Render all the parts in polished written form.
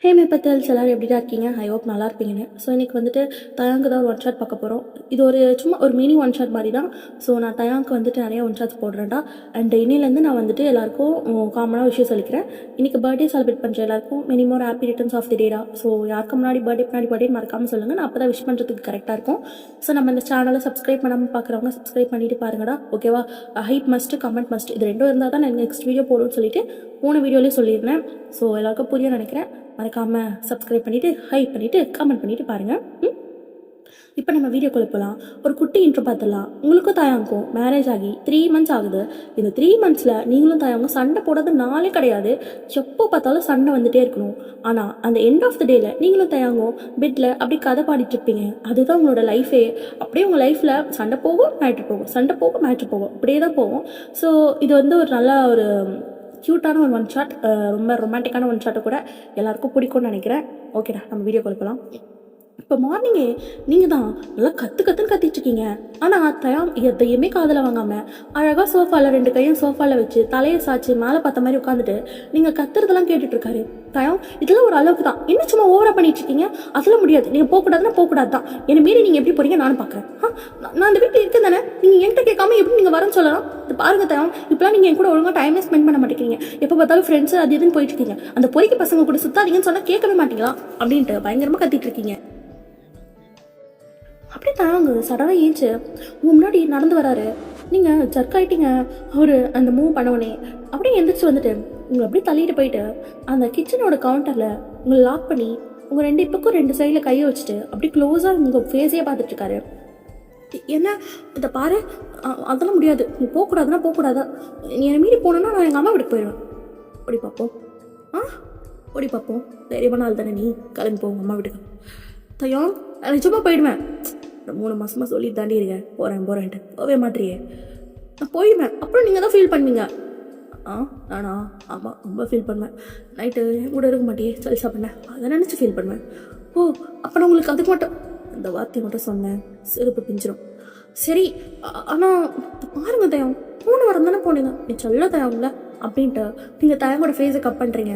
Hey my பத்தல்ஸ் எல்லோரும் எப்படி தான் இருக்கீங்க? ஐ ஹோப் நல்லா இருப்பீங்கன்னு. ஸோ இன்றைக்கி வந்துட்டு தயாங்கு தான் ஒரு ஒன் ஷாட் பார்க்க போகிறோம். இது ஒரு சும்மா ஒரு மினி ஒன் ஷாட் மாதிரி தான். ஸோ நான் தயாங்கு வந்துட்டு நிறைய ஒன் ஷாட்ஸ் போடுறேன்டா. அண்ட் இன்னிலேருந்து நான் வந்துட்டு எல்லாருக்கும் காமனாக விஷயம் சொல்லிக்கிறேன். இன்றைக்கி பர்த்டே செலிப்ரேட் பண்ணுற எல்லாருக்கும் many more happy returns of the day. So யாருக்கு முன்னாடி பர்த்டே மறக்காமல் சொல்லுங்கள். நான் அப்போ தான் விஷ் பண்ணுறதுக்கு கரெக்டாக இருக்கும். ஸோ நம்ம இந்த சேனலை சப்ஸ்கிரைப் பண்ணாமல் பார்க்குறவங்க சப்ஸ்கிரைப் பண்ணிவிட்டு பாருங்கடா. ஓகேவா? ஹைப் மஸ்ட்டு, கமெண்ட் மஸ்ட், இது ரெண்டும் இருந்தால் தான் நான் நெக்ஸ்ட் வீடியோ போடுன்னு சொல்லிட்டு 3 வீடியோலேயே சொல்லியிருந்தேன். ஸோ எல்லாருக்கும் புரிய நினைக்கிறேன். மறக்காமல் சப்ஸ்கிரைப் பண்ணிவிட்டு ஹைப் பண்ணிவிட்டு கமெண்ட் பண்ணிவிட்டு பாருங்கள். இப்போ நம்ம வீடியோக்குள்ளே போகலாம். ஒரு குட்டி இன்ட்ரோ பார்த்துடலாம். உங்களுக்கும் தாயாங்கும் மேரேஜ் ஆகி 3 months ஆகுது. இந்த 3 monthsல நீங்களும் தாயாங்கும் சண்டை போடாத நாளே கிடையாது. எப்போ பார்த்தாலும் சண்டை வந்துகிட்டே இருக்கணும். ஆனால் அந்த எண்ட் ஆஃப் த டேல நீங்களும் தாயாங்கும் பெட்டில் அப்படி கதை பாடிட்டு இருப்பீங்க. அதுதான் உங்களோட லைஃபே. அப்படியே உங்கள் லைஃப்பில் சண்டை போகும், மேட்ரு போகும், சண்டை போகும், மேட்ரு போகும், அப்படியே தான் போகும். ஸோ இது வந்து ஒரு நல்ல ஒரு க்யூட்டான ஒரு ஒன் ஷாட், ரொம்ப ரொமான்டிக்கான ஒன் ஷாட்டை கூட எல்லாருக்கும் பிடிக்கும்னு நினைக்கிறேன். ஓகேடா, நம்ம வீடியோ கொடுக்கலாம். இப்போ மார்னிங்கே நீங்கள் தான் நல்லா கற்றுன்னு கத்திட்டுருக்கீங்க. ஆனால் தயாம் எதையுமே காதில் வாங்காமல் அழகாக சோஃபாவில் 2 கையும் சோஃபாவில் வச்சு தலையை சாய்ச்சி மேலே பார்த்த மாதிரி உட்காந்துட்டு நீங்கள் கத்துறதெல்லாம் கேட்டுட்ருக்காரு. தயாம் இதெல்லாம் ஒரு அளவுக்கு தான், இன்னும் சும்மா ஓவராக பண்ணிட்டுருக்கீங்க. அதெல்லாம் முடியாது, நீங்கள் போகக்கூடாதுன்னா போகக்கூடாது தான். என்னை மீறி நீங்கள் எப்படி போகிறீங்க நானும் பார்க்குறேன். நான் அந்த வீட்டில் இருக்கேன் தானே, நீங்கள் என்கிட்ட கேட்காம எப்படி நீங்கள் வரேன்னு சொல்லலாம்? இது பாருங்க தயாம், இப்போலாம் நீங்கள் என் கூட ஒழுங்காக டைமே ஸ்பெண்ட் பண்ண மாட்டேங்கிறீங்க. எப்போ பார்த்தாலும் ஃப்ரெண்ட்ஸு அது இதுன்னு போயிட்டுருக்கீங்க. அந்த பொறிக்க பசங்க கூட சுத்தாதீங்கன்னு சொன்னால் கேட்கவே மாட்டீங்களா அப்படின்ட்டு பயங்கரமாக கத்திட்டு இருக்கீங்க. அப்படியே தாங்க சடனாக ஏஞ்சி உங்கள் முன்னாடி நடந்து வராரு. நீங்கள் ஜர்க் ஆகிட்டீங்க. அவர் அந்த மூவ் பண்ணவனே அப்படியே எந்திரிச்சு வந்துட்டு உங்களை அப்படியே தள்ளிட்டு போயிட்டு அந்த கிச்சனோட கவுண்டரில் உங்களை லாக் பண்ணி உங்கள் 2 பக்கம் 2 சைடில் கையை வச்சுட்டு அப்படி க்ளோஸாக உங்கள் ஃபேஸையே பார்த்துட்ருக்காரு. என்ன இதை பாரு, அதெல்லாம் முடியாது, நீ போகக்கூடாதுன்னா போகக்கூடாதா, நீ என்னை மீறி போனோன்னா நான் எங்கள் அம்மா வீட்டுக்கு போயிடுவேன். ஓடி பார்ப்போம், ஓடி பார்ப்போம். தைரியமான ஆள் தானே நீ, கிளம்பி போவோம் அம்மா வீட்டுக்கு. தயாங் நிஜமாக போயிடுவேன். 3 மாதமாக சொல்லி தாண்டி இருக்கேன் போகிறேன்ட்டு போகவே மாட்டேறியே. நான் போயிடுவேன், அப்புறம் நீங்கள் தான் ஃபீல் பண்ணுவீங்க. நானா? ஆமாம், ரொம்ப ஃபீல் பண்ணுவேன். நைட்டு என் கூட இருக்க மாட்டியே, சல்சா பண்ணேன், அதை நினச்சி ஃபீல் பண்ணுவேன். ஓ, அப்போ நான் உங்களுக்கு அதுக்கு மட்டும் அந்த வார்த்தை மட்டும் சொன்னேன், செருப்பு பிஞ்சிடும். சரி, ஆனால் பாருங்க தயம், 3 வாரம் தானே போனீங்க, நீ சொல்ல தயம்ல அப்படின்ட்டு நீங்கள் தயங்கோட ஃபேஸை கட் பண்ணுறீங்க.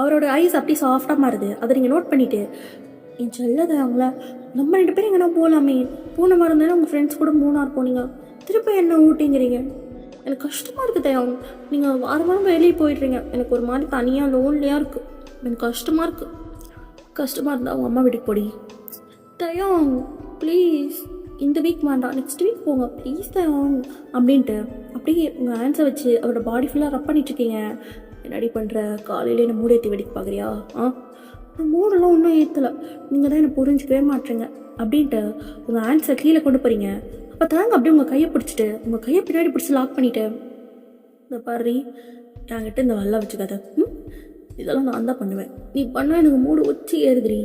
அவரோட ஐஸ் அப்படி சாஃப்டாக மாறுது. அதை நீங்கள் நோட் பண்ணிவிட்டு என் செல்லதை அவங்கள நம்ம 2 பேரும் எங்கன்னா போகலாமே, போன வாரம் தானே உங்கள் ஃப்ரெண்ட்ஸ் கூட 3 போனீங்க, திருப்பி என்ன ஊட்டிங்கிறீங்க? எனக்கு கஷ்டமாக இருக்குது தயம். நீங்கள் வாரம் வெளியே போயிடுறீங்க. எனக்கு ஒரு மாதிரி தனியாக லோன்லியாக இருக்குது. எனக்கு கஷ்டமாக இருக்குது. கஷ்டமாக இருந்தால் அவங்க அம்மா வீட்டுக்கு போடி. தயம் ப்ளீஸ், இந்த வீக் வேண்டாம், நெக்ஸ்ட் வீக் போங்க ப்ளீஸ் தயம் அப்படின்ட்டு அப்படியே உங்கள் ஹேண்ட்ஸை வச்சு அவரோட பாடி ஃபுல்லாக ரப் பண்ணிட்டுருக்கீங்க. என்னடி பண்ணுற, காலையிலே என்ன மூடேற்றி வெடிக்க பார்க்குறியா? மூடெல்லாம் ஒன்றும் ஏற்றலை, நீங்கள் தான் என்னை புரிஞ்சிக்கவே மாட்டேங்க அப்படின்ட்டு உங்கள் ஹேண்ட்ஸை கீழே கொண்டு போகிறீங்க. அப்போ தாங்க அப்படியே உங்கள் கையை பிடிச்சிட்டு உங்கள் கையை பின்னாடி பிடிச்சி லாக் பண்ணிவிட்டு இந்த பாரு என்கிட்ட இந்த வல்ல வச்சுக்காத, இதெல்லாம் நான் தான் பண்ணுவேன், நீ பண்ணுவேன், எனக்கு மூடு வச்சு ஏறுதுரி.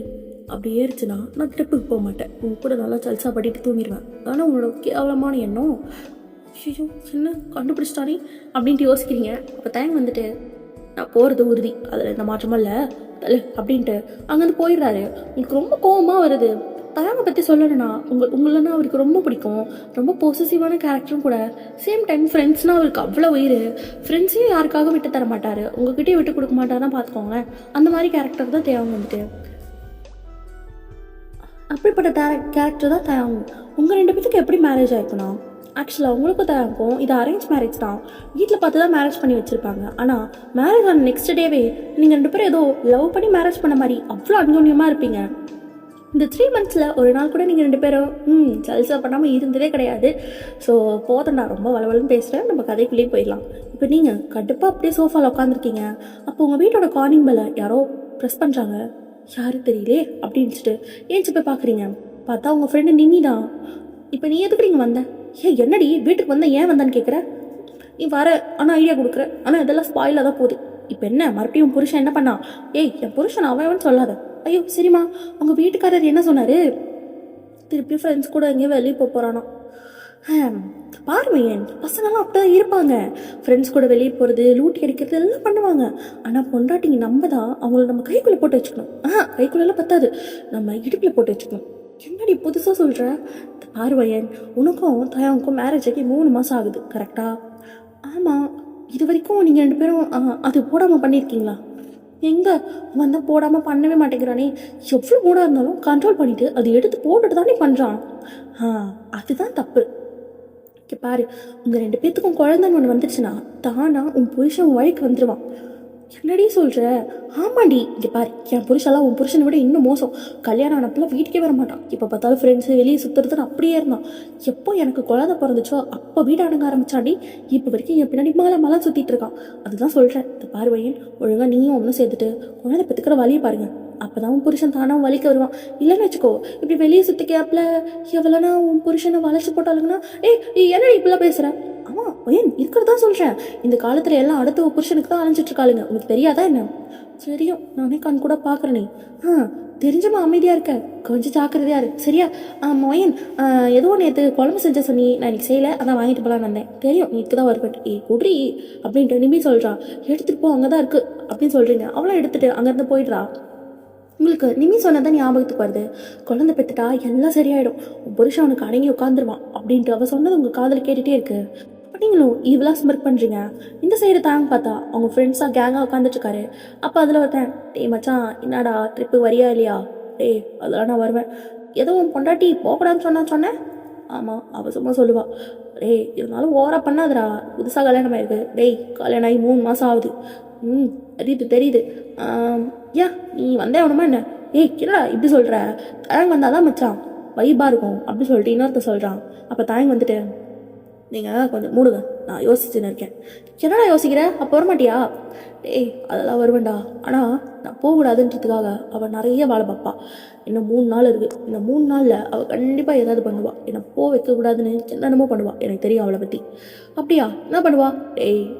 அப்படி ஏறிச்சுன்னா நான் ட்ரிப்புக்கு போக மாட்டேன், உங்க கூட நல்லா சல்சா பண்ணிட்டு தூங்கிடுவேன். ஆனால் உங்களோட கேவலமான எண்ணம். ஐயோ என்ன கண்டுபிடிச்சிட்டானே அப்படின்ட்டு யோசிக்கிறீங்க. அப்போ தேங்க வந்துட்டு நான் போகிறது உறுதி, அதில் எந்த மாற்றமும் இல்லை அப்படின்ட்டு அங்கேருந்து போயிடுறாரு. உங்களுக்கு ரொம்ப கோபமாக வருது. தயாங்க பற்றி சொல்லணும்னா உங்களன்னா அவருக்கு ரொம்ப பிடிக்கும், ரொம்ப பொசசிவான கேரக்டரும் கூட. சேம் டைம் ஃப்ரெண்ட்ஸ்னால் அவருக்கு அவ்வளோ உயிர். ஃப்ரெண்ட்ஸையும் யாருக்காக விட்டு தர மாட்டார், உங்ககிட்டயே விட்டு கொடுக்க மாட்டாருன்னா பார்த்துக்கோங்களேன். அந்த மாதிரி கேரக்டர் தான் தேவை வந்துட்டு. அப்படிப்பட்ட கேரக்டர் தான் தேவை. உங்கள் 2 பேத்துக்கு எப்படி மேரேஜ் ஆகிக்கணும்? ஆக்சுவலாக உங்களுக்கும் தயாருக்கும் இது அரேஞ்ச் மேரேஜ் தான். வீட்டில் பார்த்து தான் மேரேஜ் பண்ணி வச்சுருப்பாங்க. ஆனால் மேரேஜ் ஆன நெக்ஸ்ட் டேவே நீங்கள் 2 பேரும் ஏதோ லவ் பண்ணி மேரேஜ் பண்ண மாதிரி அவ்வளோ அன்யோன்யமாக இருப்பீங்க. இந்த 3 monthsல ஒரு நாள் கூட நீங்கள் 2 பேரும் சல்சா பண்ணாமல் இருந்ததே கிடையாது. ஸோ போதண்டா, ரொம்ப வளவலன்னு பேசுகிறேன், நம்ம கதைக்குள்ளேயே போயிடலாம். இப்போ நீங்கள் கண்டிப்பாக அப்படியே சோஃபாவில் உட்காந்துருக்கீங்க. அப்போ உங்கள் வீட்டோட கார்னிங் பெல்லை யாரோ ப்ரெஸ் பண்ணுறாங்க. யாரும் தெரியலே அப்படின்ட்டு ஏஞ்சி போய் பார்க்குறீங்க. பார்த்தா உங்கள் ஃப்ரெண்டு நிம்மி தான். இப்போ நீ எதுக்கு நீங்கள் வந்த? என்னடி வீட்டுக்கு வந்த, ஏன் வந்தான்னு கேட்குற? நீ வர ஆனால் ஐடியா கொடுக்குற, ஆனால் இதெல்லாம் ஸ்பாயிலாக தான் போகுது. இப்போ என்ன மறுபடியும் உன் புருஷன் என்ன பண்ணா? என் புருஷன் அவன் சொல்லாத. ஐயோ சரிம்மா, உங்கள் வீட்டுக்காரர் என்ன சொன்னார்? திருப்பி ஃப்ரெண்ட்ஸ் கூட எங்கேயும் வெளியே போகிறானா? பாருமையன் பசங்கள்லாம் அப்படி தான் இருப்பாங்க. ஃப்ரெண்ட்ஸ் கூட வெளியே போகிறது, லூட்டி அடிக்கிறது எல்லாம் பண்ணுவாங்க. ஆனால் பொண்டாட்டிங்க நம்ம தான் அவங்கள நம்ம கைக்குள்ளே போட்டு வச்சுக்கணும். கைக்குள்ளெல்லாம் பத்தாது, நம்ம இடுப்பில் போட்டு வச்சுக்கணும். என்னடி புதுசாக சொல்கிற? பார்வையன், உனக்கும் தயாவுக்கும் மேரேஜ் ஆகி 3 மாதம் ஆகுது கரெக்டா? ஆமாம். இது வரைக்கும் நீங்கள் 2 பேரும் அது போடாமல் பண்ணியிருக்கீங்களா? எங்கே வந்தால் போடாமல் பண்ணவே மாட்டேங்கிறானே. எவ்வளோ மூடாக இருந்தாலும் கண்ட்ரோல் பண்ணிவிட்டு அது எடுத்து போட்டுட்டு தானே பண்ணுறான். அதுதான் தப்பு. இங்கே பாரு, உங்கள் 2 பேர்த்துக்கும் குழந்தைன்னு ஒன்று வந்துருச்சுன்னா தானா உன் புருஷன் உன் வழிக்கு வந்துடுவான். என்னடி சொல்கிற? ஆமாண்டி. இங்கே பாரு, என் புருஷெல்லாம் உன் புருஷனை விட இன்னும் மோசம். கல்யாணம் ஆனப்பெல்லாம் வீட்டுக்கே வர மாட்டான். இப்போ பார்த்தாலும் ஃப்ரெண்ட்ஸு வெளியே சுற்றுறதுன்னு அப்படியே இருந்தான். எப்போ எனக்கு குழந்தை பிறந்துச்சோ அப்போ வீடு அடங்க ஆரம்பிச்சாண்டி. இப்போ வரைக்கும் என் பின்னாடி மலை சுற்றிட்டு இருக்கான். அதுதான் சொல்கிறேன். இந்த பாரு பையன், ஒழுங்காக நீயும் ஒன்றும் சேர்த்துட்டு குழந்தை பெற்றுக்கிற வழியை பாருங்க. அப்போ தான் உன் புருஷன் தானே வலிக்க வருவான். இல்லைன்னு வச்சுக்கோ, இப்படி வெளியே சுற்றி கேப்பில் எவ்வளோனா உன் புருஷனை வளைச்சி போட்டாலுங்கன்னா என்னடி இப்படிலாம் பேசுகிறேன். ஆமாம் பையன், இருக்கிறதா சொல்கிறேன். இந்த காலத்தில் எல்லாம் அடுத்த புருஷனுக்கு தான் அலைஞ்சிட்ருக்காளுங்க. உனக்கு தெரியாதா என்ன? தெரியும், நானே கண் கூட பார்க்குறேனே. தெரிஞ்சமா அமைதியாக இருக்க, கொஞ்சம் ஜாக்கிரதையா இரு சரியா? மொயன், ஏதோ நேற்று குழம்பு செஞ்ச சொன்னி, நான் இன்னைக்கு செய்யலை, அதான் வாங்கிட்டு போகலான்னு வந்தேன். தெரியும் நீக்கு தான் வருவேன். குட்ரி அப்படின்ட்டு நிமி சொல்கிறான். எடுத்துகிட்டு போ, அங்கே தான் இருக்குது அப்படின்னு சொல்கிறீங்க. அவளும் எடுத்துகிட்டு அங்கேருந்து போயிடுறா. உங்களுக்கு நிமி சொன்னதான் ஞாபகத்துக்கு வருது. குழந்தை பெற்றுட்டா எல்லாம் சரியாயிடும், உன் புருஷன் அவனுக்கு அடங்கி உட்காந்துருவான் அப்படின்ட்டு அவள் சொன்னது உங்கள் காதில் கேட்டுகிட்டே இருக்கு. நீங்களும் இவ்வளோ ஸ்மிர்க் பண்ணுறீங்க. இந்த சைடு தாங்க பார்த்தா அவங்க ஃப்ரெண்ட்ஸாக கேங்காக உட்காந்துட்ருக்காரு. அப்போ அதில் ஒருத்தன், டேய் மச்சான் என்னடா ட்ரிப்பு வரியா இல்லையா? டேய் அதெல்லாம் நான் வருவேன். ஏதோ உன் பொண்டாட்டி போகக்கூடாதுன்னு சொன்னேன். ஆமாம், அவள் சும்மா சொல்லுவாள். டேய் இருந்தாலும் ஓவராக பண்ணாதடா, புதுசாக கல்யாணம் ஆயிருக்கு. டேய் கல்யாணம் ஆகி 3 மாதம் ஆகுது. தெரியுது. ஏன் நீ வந்தே ஆகணுமா என்ன? என்னடா இப்படி சொல்கிற? தாயங்க வந்தால் தான் மச்சான் வைபாக இருக்கும் அப்படி சொல்லிட்டு இன்னொருத்த சொல்கிறான். அப்போ தாயங்க வந்துட்டு, நீங்கள் கொஞ்சம் மூடுங்க, நான் யோசிச்சுன்னு இருக்கேன். என்னடா யோசிக்கிற? அப்போ வரமாட்டியா? அதெல்லாம் வருவேன்டா, ஆனால் நான் போகக்கூடாதுன்றதுக்காக அவள் நிறைய வேலை பார்ப்பா. இன்னும் 3 நாள் இருக்குது. இந்த 3 நாளில் அவள் கண்டிப்பாக ஏதாவது பண்ணுவாள். என்னை வைக்கக்கூடாதுன்னு என்னென்னமோ பண்ணுவாள். எனக்கு தெரியும் அவளை பற்றி. அப்படியா? என்ன பண்ணுவா?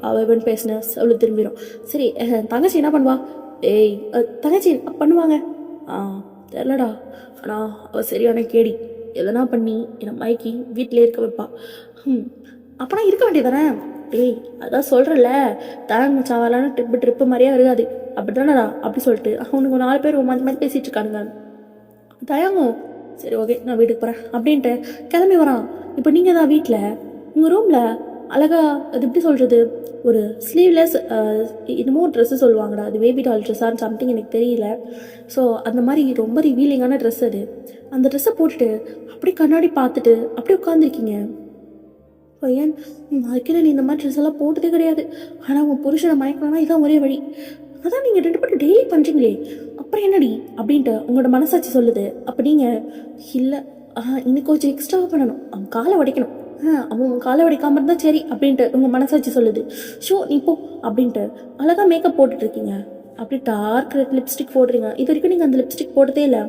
அவன் பேசின அவளை திரும்பிடும். சரி, தங்கச்சி என்ன பண்ணுவா? தங்கச்சி பண்ணுவாங்க. தெரிலடா, ஆனால் அவள் சரியான கேடி. எதனா பண்ணி என்னை மயக்கி வீட்டிலே இருக்க வைப்பா. அப்போனா இருக்க வேண்டியதானே? அதான் சொல்கிறல்ல, தாங்க மச்சான் வரலான்னு ட்ரிப்பு மாதிரியே இருக்காது. அப்படி தானடா அப்படி சொல்லிட்டு அவனுக்கு 4 பேர் மாதிரி பேசிகிட்டு இருக்கானுங்க. தயங்கும். சரி ஓகே, நான் வீட்டுக்கு போகிறேன் அப்படின்ட்டு கிளம்பி வரான். இப்போ நீங்கள் தான் வீட்டில் உங்கள் ரூமில் அழகாக அது எப்படி சொல்கிறது, ஒரு ஸ்லீவ்லெஸ் இன்னமும் ட்ரெஸ்ஸு சொல்லுவாங்கடா, அது பேபி டால் ட்ரெஸ்ஸான்னு சம்திங் எனக்கு தெரியல. ஸோ அந்த மாதிரி ரொம்ப ரிவீலிங்கான ட்ரெஸ் அது. அந்த ட்ரெஸ்ஸை போட்டுட்டு அப்படியே கண்ணாடி பார்த்துட்டு அப்படியே உட்காந்துருக்கீங்க. பையன், அதுக்கே நீ இந்த மாதிரி ட்ரெஸ் எல்லாம் போட்டதே கிடையாது. ஆனால் உன் புருஷனை மயக்கணும்னா இதான் ஒரே வழி. அதான் நீங்கள் 2 பேரும் டெய்லி பண்ணுறீங்களே, அப்புறம் என்னடி அப்படின்ட்டு உங்களோட மனசாட்சி சொல்லுது. அப்போ நீங்கள் இல்லை, இன்னைக்கு கொஞ்சம் எக்ஸ்ட்ராவாக பண்ணணும், அவன் காலை உடைக்கணும், அவன் காலை உடைக்காமல் இருந்தால் சரி அப்படின்ட்டு உங்கள் மனசாட்சி சொல்லுது. ஷோ நீ போ அப்படின்ட்டு அழகாக மேக்கப் போட்டுட்ருக்கீங்க. அப்படி டார்க் ரெட் லிப்ஸ்டிக் போடுறீங்க. இது வரைக்கும் நீங்கள் அந்த லிப்ஸ்டிக் போட்டதே இல்லை.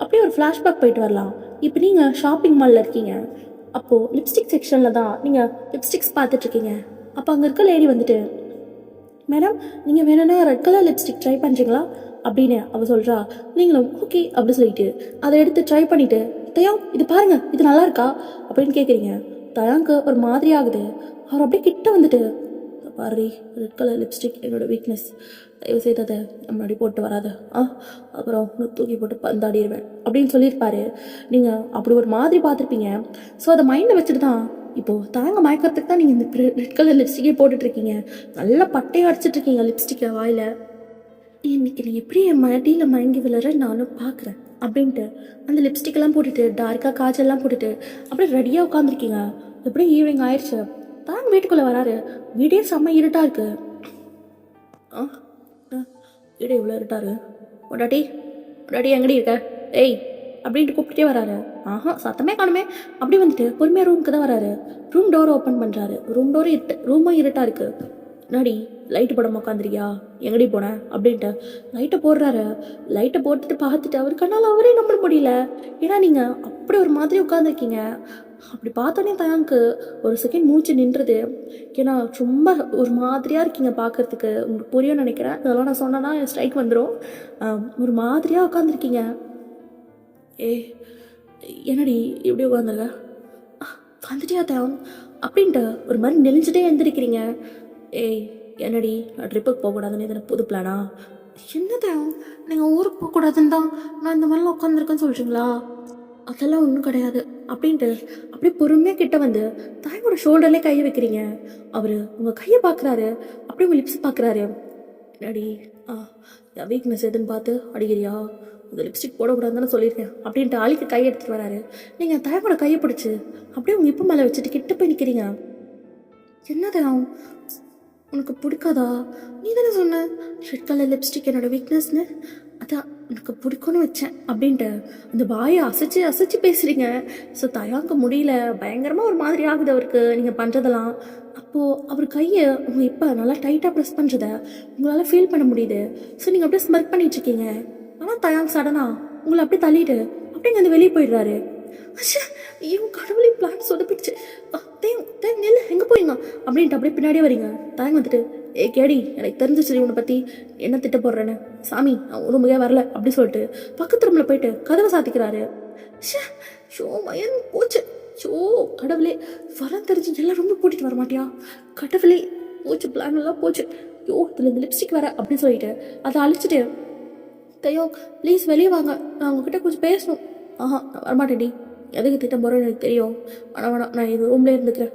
அப்படியே ஒரு ஃப்ளாஷ்பேக் போயிட்டு வரலாம். இப்போ நீங்கள் ஷாப்பிங் மாலில் இருக்கீங்க. அப்போது லிப்ஸ்டிக் செக்ஷனில் தான் நீங்கள் லிப்ஸ்டிக்ஸ் பார்த்துட்ருக்கீங்க. அப்போ அங்கே இருக்க லேடி வந்துட்டு, மேடம் நீங்கள் வேணும்னா ரெட் கலர் லிப்ஸ்டிக் ட்ரை பண்ணுறீங்களா அப்படின்னு அவள் சொல்கிறா. நீங்களும் ஓகே அப்படி சொல்லிட்டு அதை எடுத்து ட்ரை பண்ணிவிட்டு, தயாங் இது பாருங்கள், இது நல்லா இருக்கா அப்படின்னு கேட்குறீங்க. தயாங்க்கு ஒரு மாதிரி ஆகுது. அவர் அப்படியே கிட்ட வந்துட்டு, பாரு ரெட் கலர் லிப்ஸ்டிக் என்னோடய வீக்னஸ், தயவு செய்து அதை முன்னாடி போட்டு வராத, அப்புறம் தூக்கி போட்டு பந்தாடிடுவேன் அப்படின்னு சொல்லியிருப்பாரு. நீங்கள் அப்படி ஒரு மாதிரி பார்த்துருப்பீங்க. ஸோ அதை மைண்டில் வச்சுட்டு தான் இப்போது தாங்க மயக்கிறதுக்கு தான் நீங்கள் இந்த ரெட் கலர் லிப்ஸ்டிக்கே போட்டுட்ருக்கீங்க. நல்லா பட்டையை அடிச்சிட்ருக்கீங்க லிப்ஸ்டிக்கை வாயில். இன்னைக்கு நீ எப்படி என் மடியில் மயங்கி விழுற நானும் பார்க்குறேன் அப்படின்ட்டு அந்த லிப்ஸ்டிக்கெல்லாம் போட்டுட்டு டார்க்காக காய்ச்சல்லாம் போட்டுட்டு அப்படியே ரெடியாக உட்காந்துருக்கீங்க. எப்படியும் ஈவினிங் ஆயிடுச்சு. தாங்க வீட்டுக்குள்ளே வராரு. வீடே செம்ம இருட்டாக இருக்கு. வீடு இவ்வளோ இருட்டாரு. ஒடாட்டி எங்கடி இருக்க அப்படின்ட்டு கூப்பிட்டுட்டே வராரு. சத்தமே காணுமே. அப்படி வந்துட்டு பொறுமையாக ரூமுக்கு தான் வராரு. ரூம் டோரை ஓப்பன் பண்ணுறாரு. ரூம் டோரு ரூமாக இருட்டாக இருக்குது. என்னாடி லைட்டு போடாமல் உட்காந்துருக்கியா, எங்கடி போனேன் அப்படின்ட்டு லைட்டை போடுறாரு. லைட்டை போட்டுட்டு பார்த்துட்டு அவர் கண்ணால் அவரே நம்ப முடியல. ஏன்னா நீங்கள் அப்படி ஒரு மாதிரி உட்காந்துருக்கீங்க. அப்படி பார்த்தோன்னே தயாங்க்கு ஒரு செகண்ட் மூச்சு நின்றுது. ஏன்னா ரொம்ப ஒரு மாதிரியாக இருக்கீங்க பார்க்குறதுக்கு. உங்களுக்கு புரியும்னு நினைக்கிறேன். இதெல்லாம் நான் சொன்னேன்னா ஸ்ட்ரைக் வந்துடும். ஒரு மாதிரியாக உட்காந்துருக்கீங்க. என்னடி இப்படி உட்காந்துருக்க, வந்துட்டியா தயாங் அப்படின்ட்டு ஒரு மாதிரி நெளிஞ்சிட்டே எழுந்திருக்கிறீங்க. என்னடி நான் ட்ரிப்புக்கு போகக்கூடாதுன்னு எதனா புது பிளானா? என்னதான் நீங்கள் ஊருக்கு போகக்கூடாதுன்னு தான் நான் இந்த மாதிரிலாம் உட்காந்துருக்கேன்னு சொல்கிறீங்களா? அதெல்லாம் ஒன்றும் கிடையாது அப்படின்ட்டு அப்படியே பொறுமையாக கிட்ட வந்து தாயோட ஷோல்டர்லேயே கையை வைக்கிறீங்க. அவர் உங்கள் கையை பார்க்குறாரு, அப்படியே உங்கள் லிப்ஸ் பார்க்குறாரு. என்னடி ஆ என் வீக்னஸ் எதுன்னு பார்த்து அடிக்கிறியா, இந்த லிப்ஸ்டிக் போடக்கூடாதுன்னு தானே சொல்லியிருக்கேன் அப்படின்ட்டு அழிக்க கையை எடுத்துகிட்டு வராரு. நீங்கள் தயவோட கையை பிடிச்சி அப்படியே உங்கள் இப்போ மேலே வச்சுட்டு கிட்ட போய் நிற்கிறீங்க. என்னது உனக்கு பிடிக்காதா? நீ தானே சொன்ன ரெட் கலர் லிப்ஸ்டிக் என்னோட வீக்னஸ்னு, அதான் எனக்கு பிடிக்கும்னு வச்சேன் அப்படின்ட்டு அந்த வாயை அசைச்சு அசைச்சு பேசுகிறீங்க. ஸோ தயாங்க முடியல, பயங்கரமாக ஒரு மாதிரி ஆகுது அவருக்கு நீங்கள் பண்ணுறதெல்லாம். அப்போது அவர் கையை உங்கள் இப்போ நல்லா டைட்டாக ப்ரெஸ் பண்ணுறத உங்களால் ஃபீல் பண்ண முடியுது. ஸோ நீங்கள் அப்படியே ஸ்மெர்க் பண்ணிகிட்ருக்கீங்க. ஆனால் தயாங் சடனாக உங்களை அப்படியே தள்ளிட்டு அப்படியே வந்து வெளியே போயிடுறாரு. அச்சா இவன் கடவுளே பிளான் சொதப்பிடுச்சு. தேங் தேங் நெல் எங்கே போயிங்க அப்படின்ட்டு அப்படியே பின்னாடியே வரீங்க. தயங்க வந்துட்டு ஏ கேடி எனக்கு தெரிஞ்சிச்சு உன்னை பற்றி என்ன திட்ட போடுறேன்னு, சாமி நான் ரூமுக்கே வரல அப்படி சொல்லிட்டு பக்கத்து ரூமில் போயிட்டு கதவை சாத்திக்கிறாரு. ஷோ மயன் போச்சு. ஷோ கடவுளே வரம் தெரிஞ்சு எல்லாம் ரொம்ப கூட்டிகிட்டு வர மாட்டியா கடவுளே, போச்சு பிளான் எல்லாம் போச்சு. யோ இதில் இந்த லிப்ஸ்டிக் வர அப்படின்னு சொல்லிட்டு அதை அழிச்சிட்டு தையோ ப்ளீஸ் வெளியே வாங்க, நான் உங்ககிட்ட கொஞ்சம் பேசணும். ஆஹா நான் வரமாட்டேன்டி, எதுக்கு திட்டம் போகிறேன்னு எனக்கு தெரியும், வேணாம் வேணாம் நான் இது ரூம்லேயே இருந்துக்கிறேன்,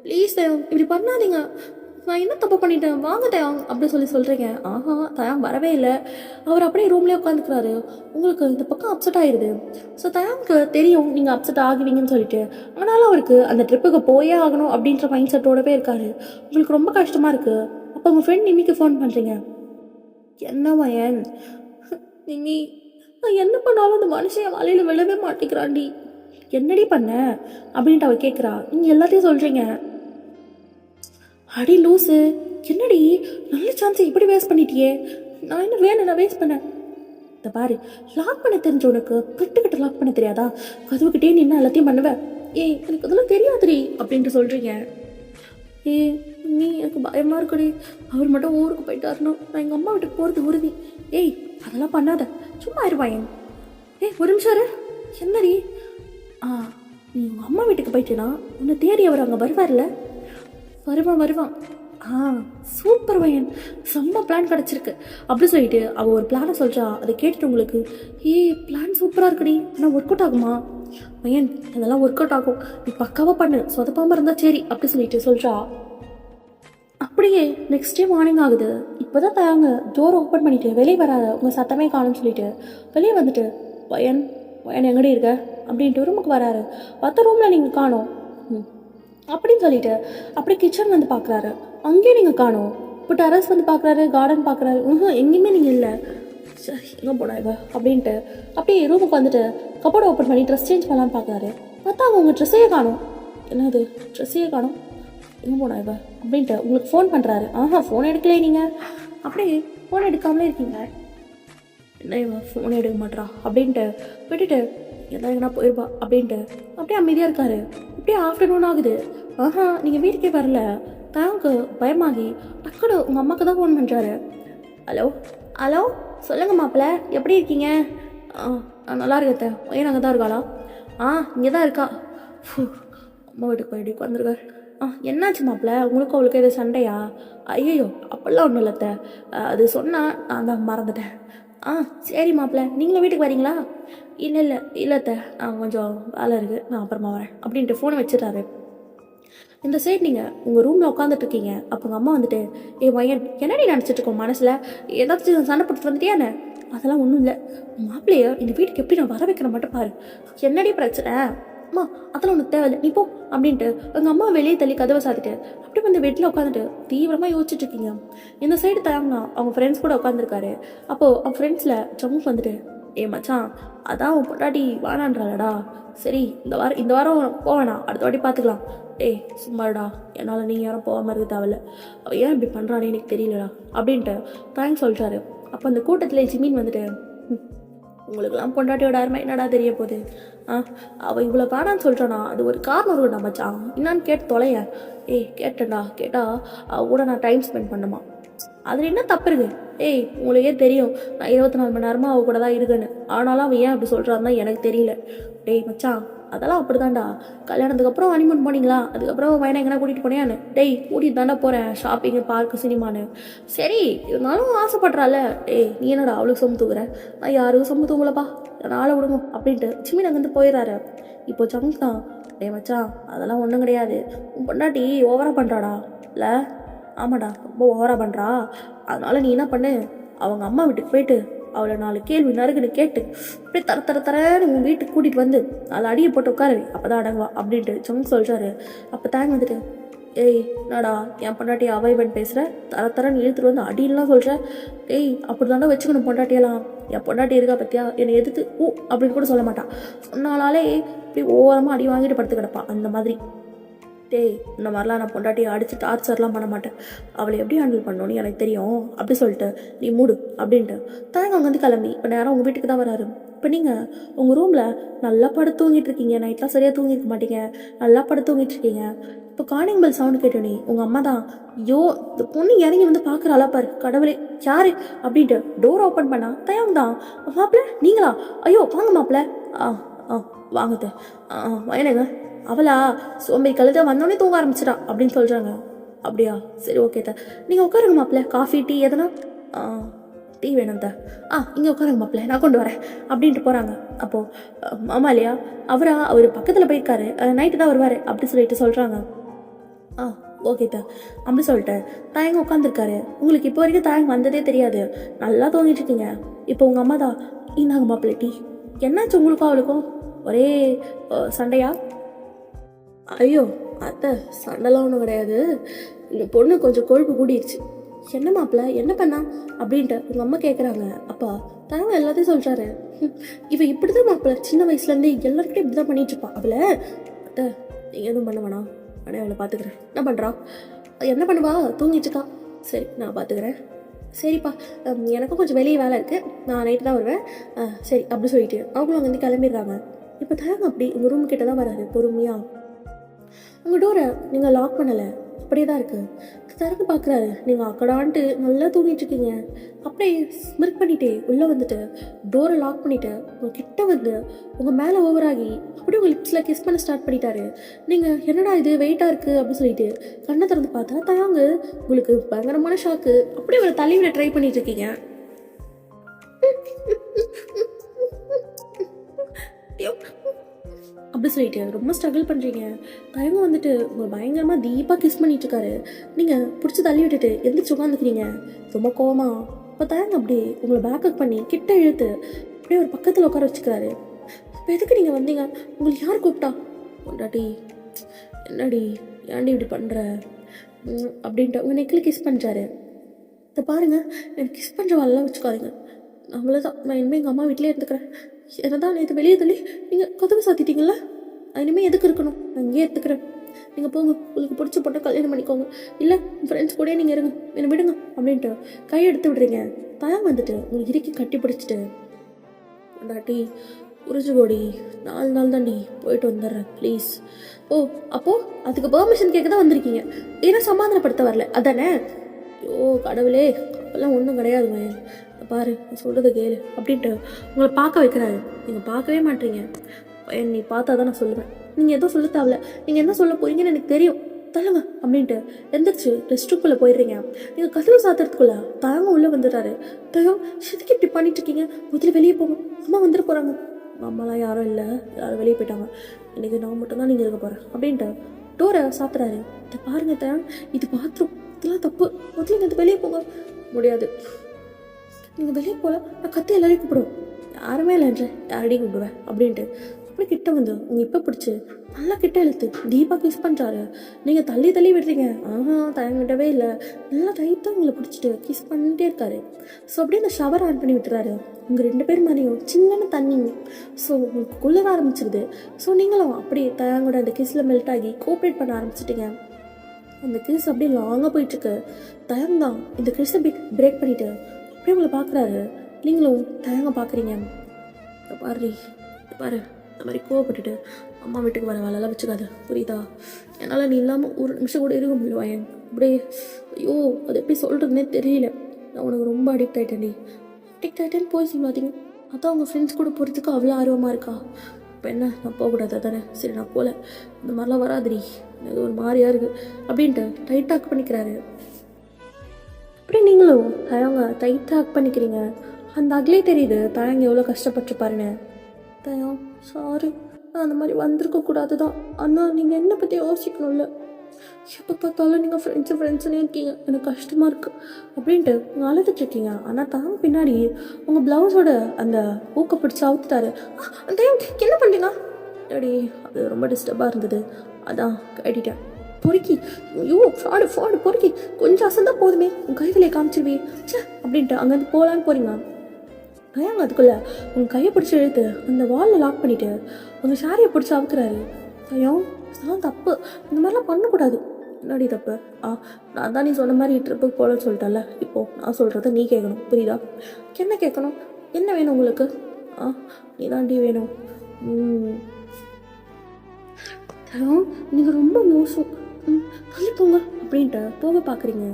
ப்ளீஸ் தயம் இப்படி பண்ணாதீங்க, நான் என்ன தப்பு பண்ணிட்டேன், வாங்க தயாங் அப்படின்னு சொல்கிறீங்க. ஆஹா தயாங் வரவே இல்லை. அவர் அப்படியே ரூம்லேயே உட்காந்துக்கிறாரு. உங்களுக்கு இந்த பக்கம் அப்செட் ஆகிடுது. ஸோ தயாங்க்கு தெரியும் நீங்கள் அப்செட் ஆகுவீங்கன்னு சொல்லிட்டு, ஆனாலும் அவருக்கு அந்த ட்ரிப்புக்கு போயே ஆகணும் அப்படின்ற மைண்ட் செட்டோடவே இருக்காரு. உங்களுக்கு ரொம்ப கஷ்டமாக இருக்குது. அப்போ உங்கள் ஃப்ரெண்ட் நிமிக்கு ஃபோன் பண்ணுறீங்க. என்ன மயன் நிமி, நான் என்ன பண்ணாலும் அந்த மனுஷன் வலையில் விழவே மாட்டேங்கிறாண்டி, என்னடி பண்ண அப்படின்ட்டு அவள் கேட்குறா. நீங்கள் எல்லாத்தையும் சொல்கிறீங்க. அடி லூஸு, என்னடி நல்ல சான்ஸை இப்படி வேஸ்ட் பண்ணிட்டியே. நான் என்ன வேணும் நான் வேஸ்ட் பண்ணேன். இந்த பாரு லாக் பண்ண தெரிஞ்ச உனக்கு கிட்ட லாக் பண்ண தெரியாதா, கதவுக்கிட்டே நின்று எல்லாத்தையும் பண்ணுவேன். ஏய் எனக்கு அதெல்லாம் தெரியாதுடி அப்படின்ட்டு சொல்கிறீங்க. ஏ நீ எனக்கு பயமாக இருக்குடி, அவர் மட்டும் ஊருக்கு போயிட்டாருன்னா நான் எங்கள் அம்மா வீட்டுக்கு போகிறது உறுதி. ஏய் அதெல்லாம் பண்ணாத, சும்மா இருவாயன். ஏய் ஒரு நிமிஷம் என்னடி, நீ உங்கள் அம்மா வீட்டுக்கு போயிட்டேன்னா உன்னை தேடி அவர் அங்கே வருவார்ல. வருவான். சூப்பர் வயன், செம்ம பிளான் கிடச்சிருக்கு அப்படி சொல்லிட்டு அவள் ஒரு பிளானை சொல்கிறா. அதை கேட்டுட்டு உங்களுக்கு பிளான் சூப்பராக இருக்குடி, ஆனால் ஒர்க் அவுட் ஆகுமா பையன்? இதெல்லாம் ஒர்க் அவுட் ஆகும், நீ பக்காவாக பண்ணு, சொதப்பாமல் இருந்தால் சரி அப்படி சொல்லிட்டு சொல்கிறா. அப்படியே நெக்ஸ்ட் டே மார்னிங் ஆகுது. இப்போ தான் தயாங்க டோர் ஓப்பன் பண்ணிவிட்டு வெளியே வராத, உங்கள் சத்தமே காணும்னு சொல்லிட்டு வெளியே வந்துட்டு பையன் எங்கடி இருக்க அப்படின்ட்டு ரூமுக்கு வராரு. மற்ற ரூமில் நீங்கள் காணோம் அப்படின்னு சொல்லிட்டு அப்படியே கிச்சன் வந்து பார்க்குறாரு. அங்கேயும் நீங்கள் காணோம். இப்போ டெரஸ் வந்து பார்க்குறாரு, கார்டன் பார்க்குறாரு, எங்கேயுமே நீங்கள் இல்லை. சரி எங்கே போனா இவ அப்படின்ட்டு அப்படியே ரூமுக்கு வந்துட்டு கப்போர்டை ஓப்பன் பண்ணி ட்ரெஸ் சேஞ்ச் பண்ணலான்னு பார்க்குறாரு. பார்த்தா அவங்க உங்கள் ட்ரெஸ்ஸையே காணும். என்னது ட்ரெஸ்ஸையே காணும், எங்கே போனா இவ அப்படின்ட்டு உங்களுக்கு ஃபோன் பண்ணுறாரு. ஃபோன் எடுக்கலையே நீங்கள், அப்படியே ஃபோன் எடுக்காமலே இருக்கீங்க. என்ன இவ ஃபோன் எடுக்க மாட்டா அப்படின்ட்டு விட்டுட்டு எல்லாம் எங்கன்னா போயிருப்பா அப்படின்ட்டு அப்படியே அமைதியாக இருக்காரு. அப்படியே ஆஃப்டர்நூன் ஆகுது. நீங்கள் வீட்டுக்கே வரல. தயாங்க்கு பயமாகி டக்குனு உங்கள் அம்மாவுக்கு தான் ஃபோன் பண்ணுறாரு. ஹலோ சொல்லுங்கள் மாப்பிள்ளை, எப்படி இருக்கீங்க? நல்லா இருக்கேன். பையன் அங்கே தான் இருக்காளா? இங்கே தான் இருக்கா. அம்மா வீட்டுக்கு போய் உட்காந்துருக்காரு. என்னாச்சு மாப்பிள்ளை, உங்களுக்கும் அவளுக்கு எது சண்டையா? ஐயோ அப்படிலாம் ஒன்றும் இல்லைத்த, அது சொன்னால் நான் தான் மறந்துட்டேன். சரி மாப்பிள்ளை, நீங்களும் வீட்டுக்கு வரீங்களா? இல்லைத்த, நான் கொஞ்சம் வேலை இருக்குது, நான் அப்புறமா வரேன் அப்படின்ட்டு ஃபோனை வச்சுட்டாரு. இந்த சைட் நீங்கள் உங்கள் ரூமில் உட்காந்துட்ருக்கீங்க. அப்போ உங்கள் அம்மா வந்துட்டு பையன் என்னடி நினச்சிட்டு இருக்கோம் மனசில், ஏதாச்சும் சண்டை போட்டு வந்துட்டியானே? அதெல்லாம் ஒன்றும் இல்லை, மாப்பிள்ளையோ இந்த வீட்டுக்கு எப்படி நான் வர வைக்கிற மட்டும் பாரு. என்னடி பிரச்சனை? அம்மா அதெல்லாம் உனக்கு தேவையில்லை, நீ போ அப்படின்ட்டு எங்கள் அம்மா வெளியே தள்ளி கதவை சாத்திட்டு அப்படி வந்து வீட்டில் உட்காந்துட்டு தீவிரமாக யோசிச்சுட்டு இருக்கீங்க. இந்த சைடு தயாங்கா அவங்க ஃப்ரெண்ட்ஸ் கூட உட்காந்துருக்காரு. அப்போது அவங்க ஃப்ரெண்ட்ஸில் ஜம்முக்கு வந்துட்டு மச்சான் அதான் உன் பொண்டாட்டி வானான்றாளடா, சரி இந்த வாரம் போவேணா, அடுத்த வாட்டி பார்த்துக்கலாம். சும்மாடா, என்னால் நீங்கள் யாரும் போகாமல் இருக்க தேவையில்ல, அவள் ஏன் இப்படி பண்ணுறானே எனக்கு தெரியலடா அப்படின்ட்டு தேங்க்ஸ் சொல்லிட்டாரு. அப்போ அந்த கூட்டத்தில் ஜிமின் வந்துட்டு உங்களுக்கெல்லாம் பொண்டாட்டியோட அருமை என்னடா தெரிய போகுது, அவள் இவ்வளோ வேணான்னு சொல்கிறானா அது ஒரு காரணம் இருக்குடா மச்சான், என்னான்னு கேட்டு தொலைய. கேட்டேன்டா, கேட்டால் அவள் கூட நான் டைம் ஸ்பெண்ட் பண்ணுமா, அதில் என்ன தப்பு இருக்குது? உங்களுக்கே தெரியும் நான் 24 மணி நேரமாக அவள் கூட தான் இருக்குன்னு, ஆனாலும் அவன் ஏன் அப்படி சொல்கிறான்னு எனக்கு தெரியல. மச்சான் அதெல்லாம் அப்படி தான்டா, கல்யாணத்துக்கு அப்புறம் ஹனிமூன் போனீங்களா, அதுக்கப்புறம் வயனை எங்கன்னா கூட்டிகிட்டு போனியான்னு? கூட்டிகிட்டு தாண்டா போகிறேன், ஷாப்பிங்கு பார்க்கு சினிமான்னு. சரி இருந்தாலும் ஆசைப்படுறாள். நீ என்னடா அவளுக்கு சொம்பு தூக்குற, நான் யாருக்கும் சொம்பு தூங்கலப்பா, நாளை விடுங்க அப்படின்ட்டு சிம்மின் அங்கேருந்து போயிடுறாரு. இப்போ சங்க் தான் மச்சான் அதெல்லாம் ஒன்றும் கிடையாது, உன் பொண்டாட்டி ஓவராக பண்ணுறாடா. இல்லை ஆமாடா ரொம்ப ஓவராக பண்ணுறா, அதனால் நீ என்ன பண்ணு, அவங்க அம்மா வீட்டுக்கு போயிட்டு அவளை 4 கேள்வி நறுக்குன்னு கேட்டு அப்படியே தரன்னு உங்கள் வீட்டுக்கு கூட்டிகிட்டு வந்து அதில் அடியை போட்டு உட்காரு அப்போ தான் அடங்குவா அப்படின்ட்டு சங்கு சொல்கிறாரு. அப்போ தேங்க வந்துட்டு, ஏய் நாடா என் பொண்டாட்டியை அவாய்வன் பேசுகிற, தரன்னு இழுத்துட்டு வந்து அடின்லாம் சொல்கிற, ஏய் அப்படி தாண்டா வச்சுக்கணும் பொண்டாட்டியெல்லாம், என் பொண்டாட்டி இருக்கா பற்றியா என்னை எதிர்த்து அப்படின்னு கூட சொல்ல மாட்டான், சொன்னாலே இப்படி ஓரமாக அடி வாங்கிட்டு படுத்து கிடப்பான் அந்த மாதிரி. டேய் இந்த மாதிரிலாம் நான் பொண்டாட்டியை அடிச்சு டார்ச்சர்லாம் பண்ண மாட்டேன், அவளை எப்படி ஹேண்டில் பண்ணணும்னு எனக்கு தெரியும் அப்படி சொல்லிட்டு நீ மூடு அப்படின்ட்டு தாங்க அங்கேருந்து கிளம்பி இப்போ நேரம் உங்கள் வீட்டுக்கு தான் வராரு. இப்போ நீங்கள் உங்கள் ரூமில் நல்லா படுத்து தூங்கிட்டு இருக்கீங்க, நைட்லாம் சரியாக தூங்கிருக்க மாட்டீங்க, நல்லா படுத்து தூங்கிட்டு இருக்கீங்க. இப்போ காலிங் பெல் சவுண்டு கேட்டோனே உங்கள் அம்மா தான், ஐயோ இந்த பொண்ணு இறங்கி வந்து பார்க்குறாளா பாரு கடவுளே யாரு அப்படின்ட்டு டோர் ஓப்பன் பண்ணா தயம் தான். மாப்பிள்ள நீங்களா? ஐயோ வாங்க மாப்பிள்ள. வாங்குது வயனங்க. அவளா சோம்பேறி கழுத வந்தோடனே தூங்க ஆரம்பிச்சிட்டா அப்படின்னு சொல்கிறாங்க. அப்படியா சரி ஓகே தான், நீங்கள் உட்காருங்க மாப்பிள்ள, காஃபி டீ எதனா? டீ வேணும் தான். இங்கே உட்காருங்க மாப்பிள்ள நான் கொண்டு வரேன் அப்படின்ட்டு போகிறாங்க. அப்போது மாமா இல்லையா அவர் பக்கத்தில் போயிருக்காரு, நைட்டு தான் வருவார் அப்படி சொல்லிட்டு சொல்கிறாங்க. ஓகே தான் அப்படி சொல்லிட்டு தாயங்க உட்காந்துருக்காரு. உங்களுக்கு இப்போ வரைக்கும் தாயங்க வந்ததே தெரியாது, நல்லா தூங்கிட்டு இருக்கீங்க. இப்போ உங்கள் அம்மா தான், இந்தாங்க மாப்பிள்ள டீ. என்னாச்சு உங்களுக்கும் அவளுக்கும் ஒரே சண்டையா? ஐயோ அத்தை சண்டைலாம் ஒன்றும் கிடையாது, இந்த பொண்ணு கொஞ்சம் கொழுப்பு கூடிடுச்சு. என்ன மாப்பிள்ள என்ன பண்ணா அப்படின்ட்டு உங்கள் அம்மா கேட்குறாங்க. அப்பா தாங்க எல்லாத்தையும் சொல்கிறாரு. இவன் இப்படி தான் மாப்பிள்ள சின்ன வயசுலேருந்து எல்லாருக்கிட்டையும் இப்படி தான் பண்ணிகிட்ருப்பான். அவளை அத்தை நீங்கள் எதுவும் பண்ண வேணாம், ஆனால் அவளை பார்த்துக்கிறேன். என்ன பண்ணுறா? என்ன பண்ணுவா? தூங்கிட்டுருக்கா. சரி நான் பார்த்துக்கிறேன். சரிப்பா எனக்கும் கொஞ்சம் வெளியே வேலை இருக்குது, நான் நைட்டு தான் வருவேன். சரி அப்படி சொல்லிட்டு அவங்களும் அங்கேருந்து கிளம்பிடுறாங்க. இப்போ தாங்க அப்படி உங்கள் ரூம் கிட்ட தான் வராது பொறுமையாக. உங்கள் டோரை நீங்கள் லாக் பண்ணலை, அப்படியே தான் இருக்குது. திறந்து பார்க்குறாரு, நீங்கள் அக்கடான்ட்டு நல்லா தூங்கிட்டு இருக்கீங்க. அப்படியே ஸ்மிர்க் பண்ணிட்டே உள்ளே வந்துட்டு டோரை லாக் பண்ணிவிட்டு உங்கள் கிட்ட வந்து உங்கள் மேலே ஓவராகி அப்படியே உங்கள் லிப்ஸில் கிஸ் பண்ண ஸ்டார்ட் பண்ணிட்டாரு. நீங்கள் என்னடா இது வெயிட்டாக இருக்குது அப்படின்னு சொல்லிட்டு கண்ணை திறந்து பார்த்தா தாங்க உங்களுக்கு பயங்கரமான ஷாக்கு. அப்படியே ஒரு தலைவிட ட்ரை பண்ணிட்டு இருக்கீங்க. அப்படி சொல்லிட்டு ரொம்ப ஸ்ட்ரகிள் பண்ணுறீங்க. தயங்க வந்துட்டு உங்கள் பயங்கரமாக டீப்பாக கிஸ் பண்ணிகிட்ருக்காரு. நீங்கள் பிடிச்சி தள்ளி விட்டுட்டு எந்திரிச்சு உட்காந்துக்கிறீங்க ரொம்ப கோவமா. இப்போ தயங்க அப்படியே உங்களை பேக்கப் பண்ணி கிட்ட இழுத்து அப்படியே ஒரு பக்கத்தில் உட்கார வச்சுக்கிறாரு. இப்போ எதுக்கு நீங்கள் வந்தீங்க? உங்களுக்கு யார் கூப்பிட்டா? பொண்டாட்டி என்னடி ஏன்டி இப்படி பண்ணுற அப்படின்ட்டு உங்கள் நெக்கில் கிஸ் பண்ணுறாரு. இதை பாருங்கள், எனக்கு கிஸ் பண்ணுற வரலாம் வச்சுக்காதீங்க, அவ்வளோதான், நான் இனிமேல் எங்கள் அம்மா வீட்டிலே இருந்துக்கிறேன். என்னதான் நேற்று வெளியே தள்ளி நீங்கள் கதவு சாத்திட்டீங்களா? இனிமேல் எதுக்கு இருக்கணும், நான் இங்கேயே எடுத்துக்கிறேன். நீங்கள் போங்க, உங்களுக்கு பிடிச்ச போட்டு கல்யாணம் பண்ணிக்கோங்க, இல்லை ஃப்ரெண்ட்ஸ் கூட நீங்கள் இருங்க, என்னை விடுங்க அப்படின்ட்டு கை எடுத்து விடுறீங்க. தயம் வந்துட்டு உங்களுக்கு இறுக்கி கட்டி பிடிச்சிட்டு, டாட்டி உறிஞ்சுகோடி 4 நாள் தாண்டி போயிட்டு வந்துடுறேன் ப்ளீஸ். அப்போது அதுக்கு பெர்மிஷன் கேட்க தான் வந்திருக்கீங்க, ஏன்னா சமாதானப்படுத்த வரல அதானே? ஐயோ கடவுளே, அப்போல்லாம் ஒன்றும் கிடையாதுங்க, பாரு சொல்கிறத கேளு அப்படின்ட்டு உங்களை பார்க்க வைக்கிறாரு. நீங்கள் பார்க்கவே மாட்டீங்க. நீ பார்த்தா தான் நான் சொல்லுவேன், நீங்கள் எதுவும் சொல்ல தேவையில்ல, நீங்கள் என்ன சொல்ல போறீங்கன்னு எனக்கு தெரியும், தள்ளுங்க அப்படின்ட்டு எந்திரிச்சு ரெஸ்ட் ரூம்குள்ளே போயிடுறீங்க. நீங்கள் கதவு சாத்துறதுக்குள்ள தாங்க உள்ளே வந்துடுறாரு. தயம் எதுக்கு இப்படி பண்ணிட்டு இருக்கீங்க, முதல்ல வெளியே போங்க, அம்மா வந்துட்டு போகிறாங்க. அம்மாலாம் யாரும் இல்லை, யாரும் வெளியே போயிட்டாங்க, இன்றைக்கி நான் மட்டும்தான் நீங்கள் இருக்க போகிறேன் அப்படின்ட்டு டோரை சாத்துறாரு. இதை பாருங்க தயம், இது பாத்ரூம், இதெல்லாம் தப்பு, முதல்ல இங்கே வெளியே போங்க. முடியாது, நீங்கள் வெளியே போகல, நான் கத்தி எல்லாரையும் கூப்பிடுவேன், யாருமே இல்லைன்ற யாரடியும் கூப்பிடுவேன் அப்படின்ட்டு அப்படி கிட்ட வந்து உங்கள் இப்போ பிடிச்சி நல்லா கிட்ட இழுத்து டீப்பாக கிஸ் பண்ணுறாரு. நீங்கள் தள்ளி விடுறீங்க. தயங்கிட்டவே இல்லை, நல்லா டைட்டாக உங்களை பிடிச்சிட்டு கிஸ் பண்ணிகிட்டே இருக்காரு. ஸோ அப்படியே அந்த ஷவர் ஆன் பண்ணி விட்டுறாரு. உங்கள் 2 பேர் மாதிரியும் சின்ன தண்ணி ஸோ உங்களுக்கு குளிர ஆரம்பிச்சிருது. ஸோ நீங்களும் அப்படியே தயாங்கூட அந்த கிஸில் மெல்ட் ஆகி கோஆப்ரேட் பண்ண ஆரம்பிச்சிட்டிங்க. அந்த கிஸ் அப்படியே லாங்காக போயிட்டுருக்கு. தயம் தான் இந்த கிஸை பிரேக் பண்ணிவிட்டு அப்படியே உங்களை பார்க்குறாரு. நீங்களும் தயங்க பார்க்குறீங்க. பாரு இந்த மாதிரி கோவப்பட்டுட்டு அம்மா வீட்டுக்கு வர வேலையெல்லாம் வச்சுக்காது, புரியுதா? என்னால் நீ இல்லாமல் ஒரு நிமிஷம் கூட இருக்க முடியும். அப்படியே ஐயோ அது எப்படி சொல்கிறதுனே தெரியல, நான் உனக்கு ரொம்ப அடிக்ட் ஆகிட்டேன்னு போய் சொல்லாதீங்க. அதான் உங்கள் ஃப்ரெண்ட்ஸ் கூட போகிறதுக்கு அவ்வளோ ஆர்வமாக இருக்கா. இப்போ என்ன நான் போகக்கூடாது தானே? சரி நான் போகல, இந்த மாதிரிலாம் வராதுடி, எனக்கு ஒரு மாதிரியாக இருக்குது அப்படின்ட்டு டைட்டாக் பண்ணிக்கிறாரு. அப்படி நீங்களும் தயங்க டைட்டாக் பண்ணிக்கிறீங்க. அந்த அக்லே தெரியுது தயங்க எவ்வளோ கஷ்டப்பட்டுருப்பாருன்னு. தயம் சாரி, நான் அந்த மாதிரி வந்திருக்கக்கூடாது தான், ஆனால் நீங்கள் என்னை பற்றி யோசிக்கணும்ல, எப்போ பார்த்தாலும் நீங்கள் ஃப்ரெண்ட்ஸுன்னே இருக்கீங்க, எனக்கு கஷ்டமாக இருக்குது அப்படின்ட்டு நீங்கள் அழுதுட்ருக்கீங்க. ஆனால் தாங்க பின்னாடி உங்கள் ப்ளவுஸோட அந்த ஊக்க பிடிச்சி அவுத்துட்டாரு. என்ன பண்ணுறீங்க? அடி அது ரொம்ப டிஸ்டர்பாக இருந்தது, அதான் கட்டிட்டேன். பொறுக்கி, ஐயோ ஃப்ராடு பொறுக்கி, கொஞ்சம் அசந்தா போதுமே உங்கள் கைவிலையை காமிச்சிருவே சே அப்படின்ட்டு அங்கேருந்து போகலான்னு போகிறீங்க. ஏங்க அதுக்குள்ளே உங்கள் கையை பிடிச்சி இழுத்து அந்த வாலில் லாக் பண்ணிவிட்டு உங்கள் சாரியை பிடிச்சி அவுக்குறாரு. ஐயோ நான் தப்பு, இந்த மாதிரிலாம் பண்ணக்கூடாது. என்னடி தப்பு? நான் தான் நீ சொன்ன மாதிரி ட்ரிப்புக்கு போகலன்னு சொல்லிட்டேன்ல, இப்போது நான் சொல்கிறத நீ கேட்கணும், புரியுதா? என்ன கேட்கணும்? என்ன வேணும் உங்களுக்கு? நீ தாண்டி வேணும். நீங்கள் ரொம்ப மோசம், தள்ளி போங்க அப்படின்ட்டு போக பார்க்குறீங்க.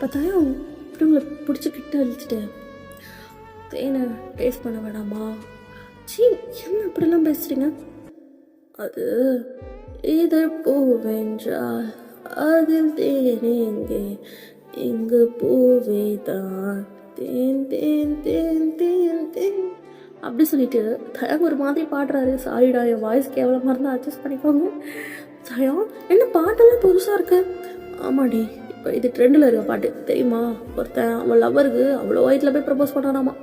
பார்த்தாயும் இப்படி உங்களை பிடிச்சிக்கிட்டு அழிச்சிட்டு தேனை டேஸ்ட் பண்ண வேணாமா? சீ, என்ன இப்படிலாம் பேசுகிறீங்க? அது இது பூவென்றால் அதில் தேனேங்கே, இங்கு பூவே தான் தேன் தேன் தேன் தேன் தேன் அப்படி சொல்லிட்டு தயம் ஒரு மாதிரி பாடுறாரு. சாரிடா, என் வாய்ஸ் கேவலமாக இருந்தால் அட்ஜஸ்ட் பண்ணிக்கோங்க. தயம் என்ன பாட்டெல்லாம் புதுசாக இருக்கு? ஆமாடி, இப்போ இது ட்ரெண்டில் இருக்க பாட்டு தெரியுமா? ஒருத்தன் அவன் லவ்வருக்கு அவ்வளோ வயிற்றில் போய் ப்ரப்போஸ் பண்ணானாமா.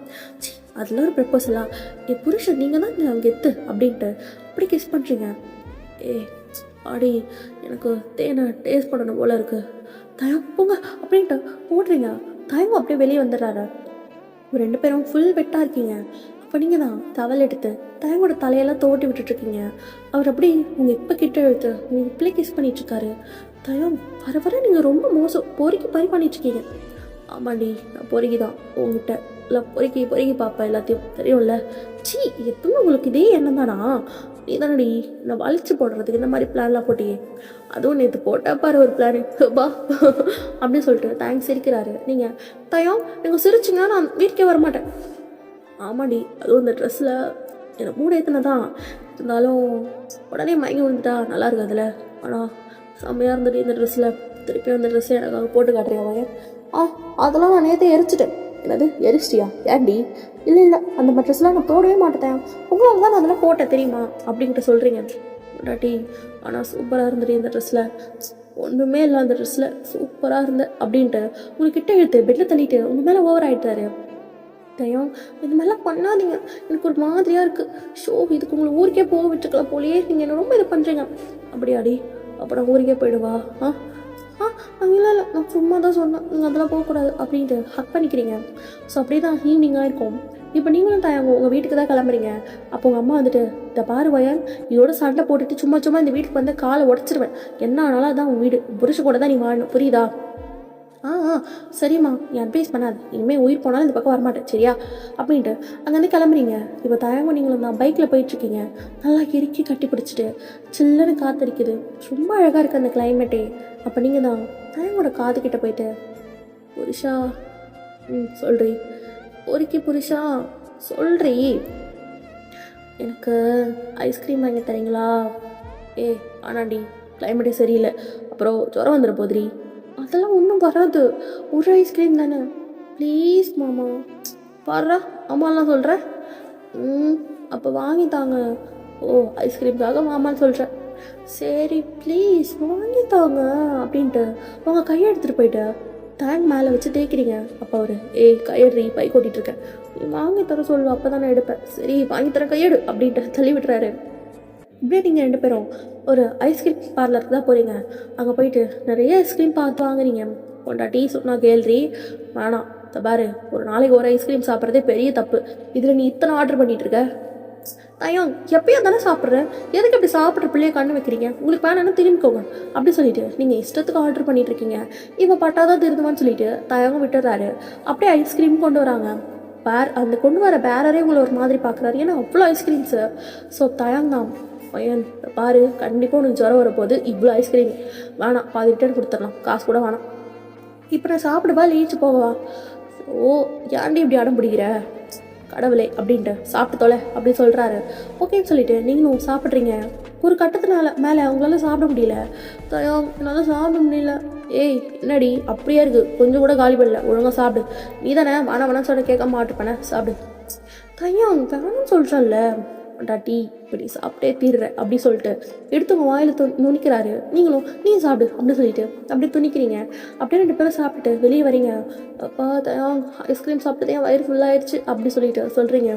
சி, அதில் ஒரு ப்ரப்போஸலா? என் புருஷன் நீங்கள் தான் அங்கே கெத்து அப்படின்ட்டு அப்படி கிஸ் பண்ணுறீங்க. ஆடி, எனக்கு தேனை டேஸ்ட் பண்ணணும் போல இருக்கு. தயம் போங்க அப்படின்ட்டு ஓடுறீங்க. தயங்கும் அப்படியே வெளியே வந்துடுறாரு. ரெண்டு பேரும் ஃபுல் வெட்டாக இருக்கீங்க. அப்போ நீங்கள் தான் தவல் எடுத்து தயங்கோட தலையெல்லாம் தோட்டி விட்டுட்ருக்கீங்க. அவர் அப்படி உங்கள் இப்போ கிட்ட எழுத்து நீங்கள் இப்படியே கிஸ் பண்ணிகிட்ருக்காரு. தயம் வர வர நீங்கள் ரொம்ப மோசம், பொறுக்கி பறி பண்ணிட்டுருக்கீங்க. ஆமாண்டி, நான் பொறுக்கி தான் உங்ககிட்ட இல்லை, பொறுக்கி பார்ப்பேன் எல்லாத்தையும், தெரியும்ல. சி, எப்பவுமே உங்களுக்கு இதே எண்ணம் தானா? நீ தானடி நான் வலிச்சு போடுறதுக்கு இந்த மாதிரி பிளான்லாம் போட்டியே, அதுவும் நேற்று போட்டா பாரு ஒரு பிளானு பா அப்படின்னு சொல்லிட்டு தேங்க்ஸ் சிரிக்கிறாரு. நீங்கள் தயம் நீங்கள் சிரிச்சிங்கன்னா நான் வீட்டுக்கே வரமாட்டேன். ஆமாடி, அதுவும் இந்த ட்ரெஸ்ஸில் எனக்கு மூட ஏற்றுனதான், இருந்தாலும் உடனே மயங்கி விழுந்துட்டா நல்லா இருக்கு அதில். ஆனால் செம்மையாக இருந்துட்டு இந்த ட்ரெஸ்ஸில் திருப்பியும் அந்த ட்ரெஸ்ஸை எனக்காக போட்டு காட்டுறியா வாங்க? அதெல்லாம் நான் நேற்று எரிச்சிட்டேன். என்னது எரிச்சிட்டியா? ஏன்டி? இல்லை அந்த மாதிரி ட்ரெஸ்லாம் நான் போடவே மாட்டேன், உங்களால் தான் நான் அதெல்லாம் போட்டேன் தெரியுமா அப்படின்ட்டு சொல்கிறீங்க. டாட்டி ஆனால் சூப்பராக இருந்துட்டு இந்த ட்ரெஸ்ஸில், ஒன்றுமே இல்லை அந்த ட்ரெஸ்ஸில், சூப்பராக இருந்தேன் அப்படின்ட்டு உங்கள்கிட்ட எடுத்து பெட்டில் தள்ளிட்டு உங்கள் மேலே ஓவர் ஆகிட்டாரு. தயம் இந்த மாதிரிலாம் பண்ணாதீங்க, எனக்கு ஒரு மாதிரியாக இருக்குது. இதுக்கு உங்களை ஊருக்கே போக விட்டுருக்கலாம் போலியே, நீங்கள் என்ன ரொம்ப இது பண்ணுறீங்க. அப்படியாடி? அப்புறம் ஊருக்கே போயிடுவா? இல்லை நான் சும்மா தான் சொன்னேன், நீங்கள் அதெல்லாம் போகக்கூடாது அப்படின்ட்டு ஹக் பண்ணிக்கிறீங்க. ஸோ அப்படியே தான் ஈவினிங்காக இருக்கும். இப்போ நீங்களும் தயங்க உங்கள் வீட்டுக்கு தான் கிளம்புறீங்க. அப்போ உங்கள் அம்மா வந்துட்டு, இந்த பாரு வயன், இதோட சண்டை போட்டுட்டு சும்மா இந்த வீட்டுக்கு வந்து காலை உடச்சிருவேன், என்ன ஆனாலும் அதான் உன் வீடு, புருஷ கூட தான் நீ வாழணும், புரியுதா? சரிம்மா, நீ அட்வைஸ் பண்ணாது, இனிமேல் உயிர் போனாலும் இந்த பக்கம் வரமாட்டேன் சரியா அப்படின்ட்டு அங்கேருந்து கிளம்புறீங்க. இப்போ தயங்கம் நீங்களும் தான் பைக்கில் போயிட்டுருக்கீங்க. நல்லா இறுக்கி கட்டி பிடிச்சிட்டு சில்லுன்னு காத்தடிக்குது, ரொம்ப அழகாக இருக்குது அந்த கிளைமேட்டே. அப்போ நீங்கள் தான் தயங்கோட காதுகிட்ட போயிட்டு, புருஷா சொல்கிறீ, பொறுக்கி புருஷா சொல்கிறீ, எனக்கு ஐஸ்கிரீம் வாங்கி தரீங்களா? ஆனாண்டி கிளைமேட்டே சரியில்லை, அப்புறம் ஜுரம் வந்துட போதுரி. அதெல்லாம் ஒன்றும் வராது, ஒரு ஐஸ்கிரீம் தானே, ப்ளீஸ் மாமா. பாடுறா அம்மாலாம் சொல்கிறேன். அப்போ வாங்கி தாங்க. ஐஸ்கிரீம்காக மாமான்னு சொல்கிறேன், சரி ப்ளீஸ் வாங்கி தாங்க அப்படின்ட்டு உங்கள் கையை எடுத்துகிட்டு போயிட்டு டேங்க் மேலே வச்சு தேய்க்கிறீங்க. அப்போ அவர் கையெடுறி பை கொட்டிகிட்ருக்கேன், நீ வாங்கி தர சொல்லு, அப்போ தான் நான் எடுப்பேன். சரி வாங்கி தரேன் கையெடு அப்படின்ட்டு தள்ளி விட்டுறாரு. இப்படியே நீங்கள் ரெண்டு பேரும் ஒரு ஐஸ்கிரீம் பார்லருக்கு தான் போகிறீங்க. அங்கே போயிட்டு நிறைய ஐஸ்கிரீம் பார்த்து வாங்குறீங்க. பொண்டாட்டி சொன்னால் கேள்றி வேணாம், பாரு ஒரு நாளைக்கு ஒரு ஐஸ்கிரீம் சாப்பிட்றதே பெரிய தப்பு, இதில் நீ இத்தனை ஆர்டர் பண்ணிகிட்ருக்க. தயம் எப்பயும் தானே சாப்பிட்றேன், எதுக்கு அப்படி சாப்பிட்ற பிள்ளைய கண்ணு வைக்கிறீங்க, உங்களுக்கு வேணான்னு திரும்பிக்கோங்க அப்படி சொல்லிட்டு நீங்கள் இஷ்டத்துக்கு ஆர்டர் பண்ணிகிட்ருக்கீங்க. இவன் பட்டாதான் திருந்துவான்னு சொல்லிட்டு தயங்கம் விட்டுறாரு. அப்படியே ஐஸ்கிரீம் கொண்டு வராங்க. அந்த கொண்டு வர பேரரே உங்களை ஒரு மாதிரி பார்க்குறாரு, ஏன்னா அவ்வளோ ஐஸ்கிரீம்ஸு. ஸோ தயங்காம் பையன் பாரு, கண்டிப்பாக உனக்கு ஜுரம் வரப்போகுது, இவ்வளோ ஐஸ்கிரீம் வேணாம், பாதி ரிட்டர்ன் கொடுத்துடலாம், காசு கூட வேணாம், இப்போ நான் சாப்பிடுவா லீச்சு போவா. ஏன்டி இப்படி அடம் பிடிக்கிற கடவுளே அப்படின்ட்டு சாப்பிட்டு தொலை அப்படின்னு சொல்கிறாரு. ஓகேன்னு சொல்லிட்டு நீங்களும் சாப்பிட்றீங்க. ஒரு கட்டத்தினால மேலே அவங்களால சாப்பிட முடியல. தயம் என்னால் சாப்பிட முடியல. என்னடி அப்படியே இருக்குது, கொஞ்சம் கூட காலி பண்ணல, ஒழுங்காக சாப்பிடு. நீ தானே வேணாம் சொல்ல கேட்காம மாட்டுப்பேனே, சாப்பிடு. தயம் வேணும்னு சொல்கிறல்ல டாட்டி இப்படி சாப்பிட்டே தீர்ற அப்படி சொல்லிட்டு எடுத்து உங்கள் வாயில் நுணிக்கிறாரு. நீங்களும் நீ சாப்பிடு அப்படி சொல்லிட்டு அப்படியே துணிக்கிறீங்க. அப்படியே 2 பேரும் சாப்பிட்டுட்டு வெளியே வரீங்க. அப்பா ஐஸ்கிரீம் சாப்பிட்டதே என் வயிறு ஃபுல்லாகிடுச்சு அப்படி சொல்லிட்டு சொல்கிறீங்க.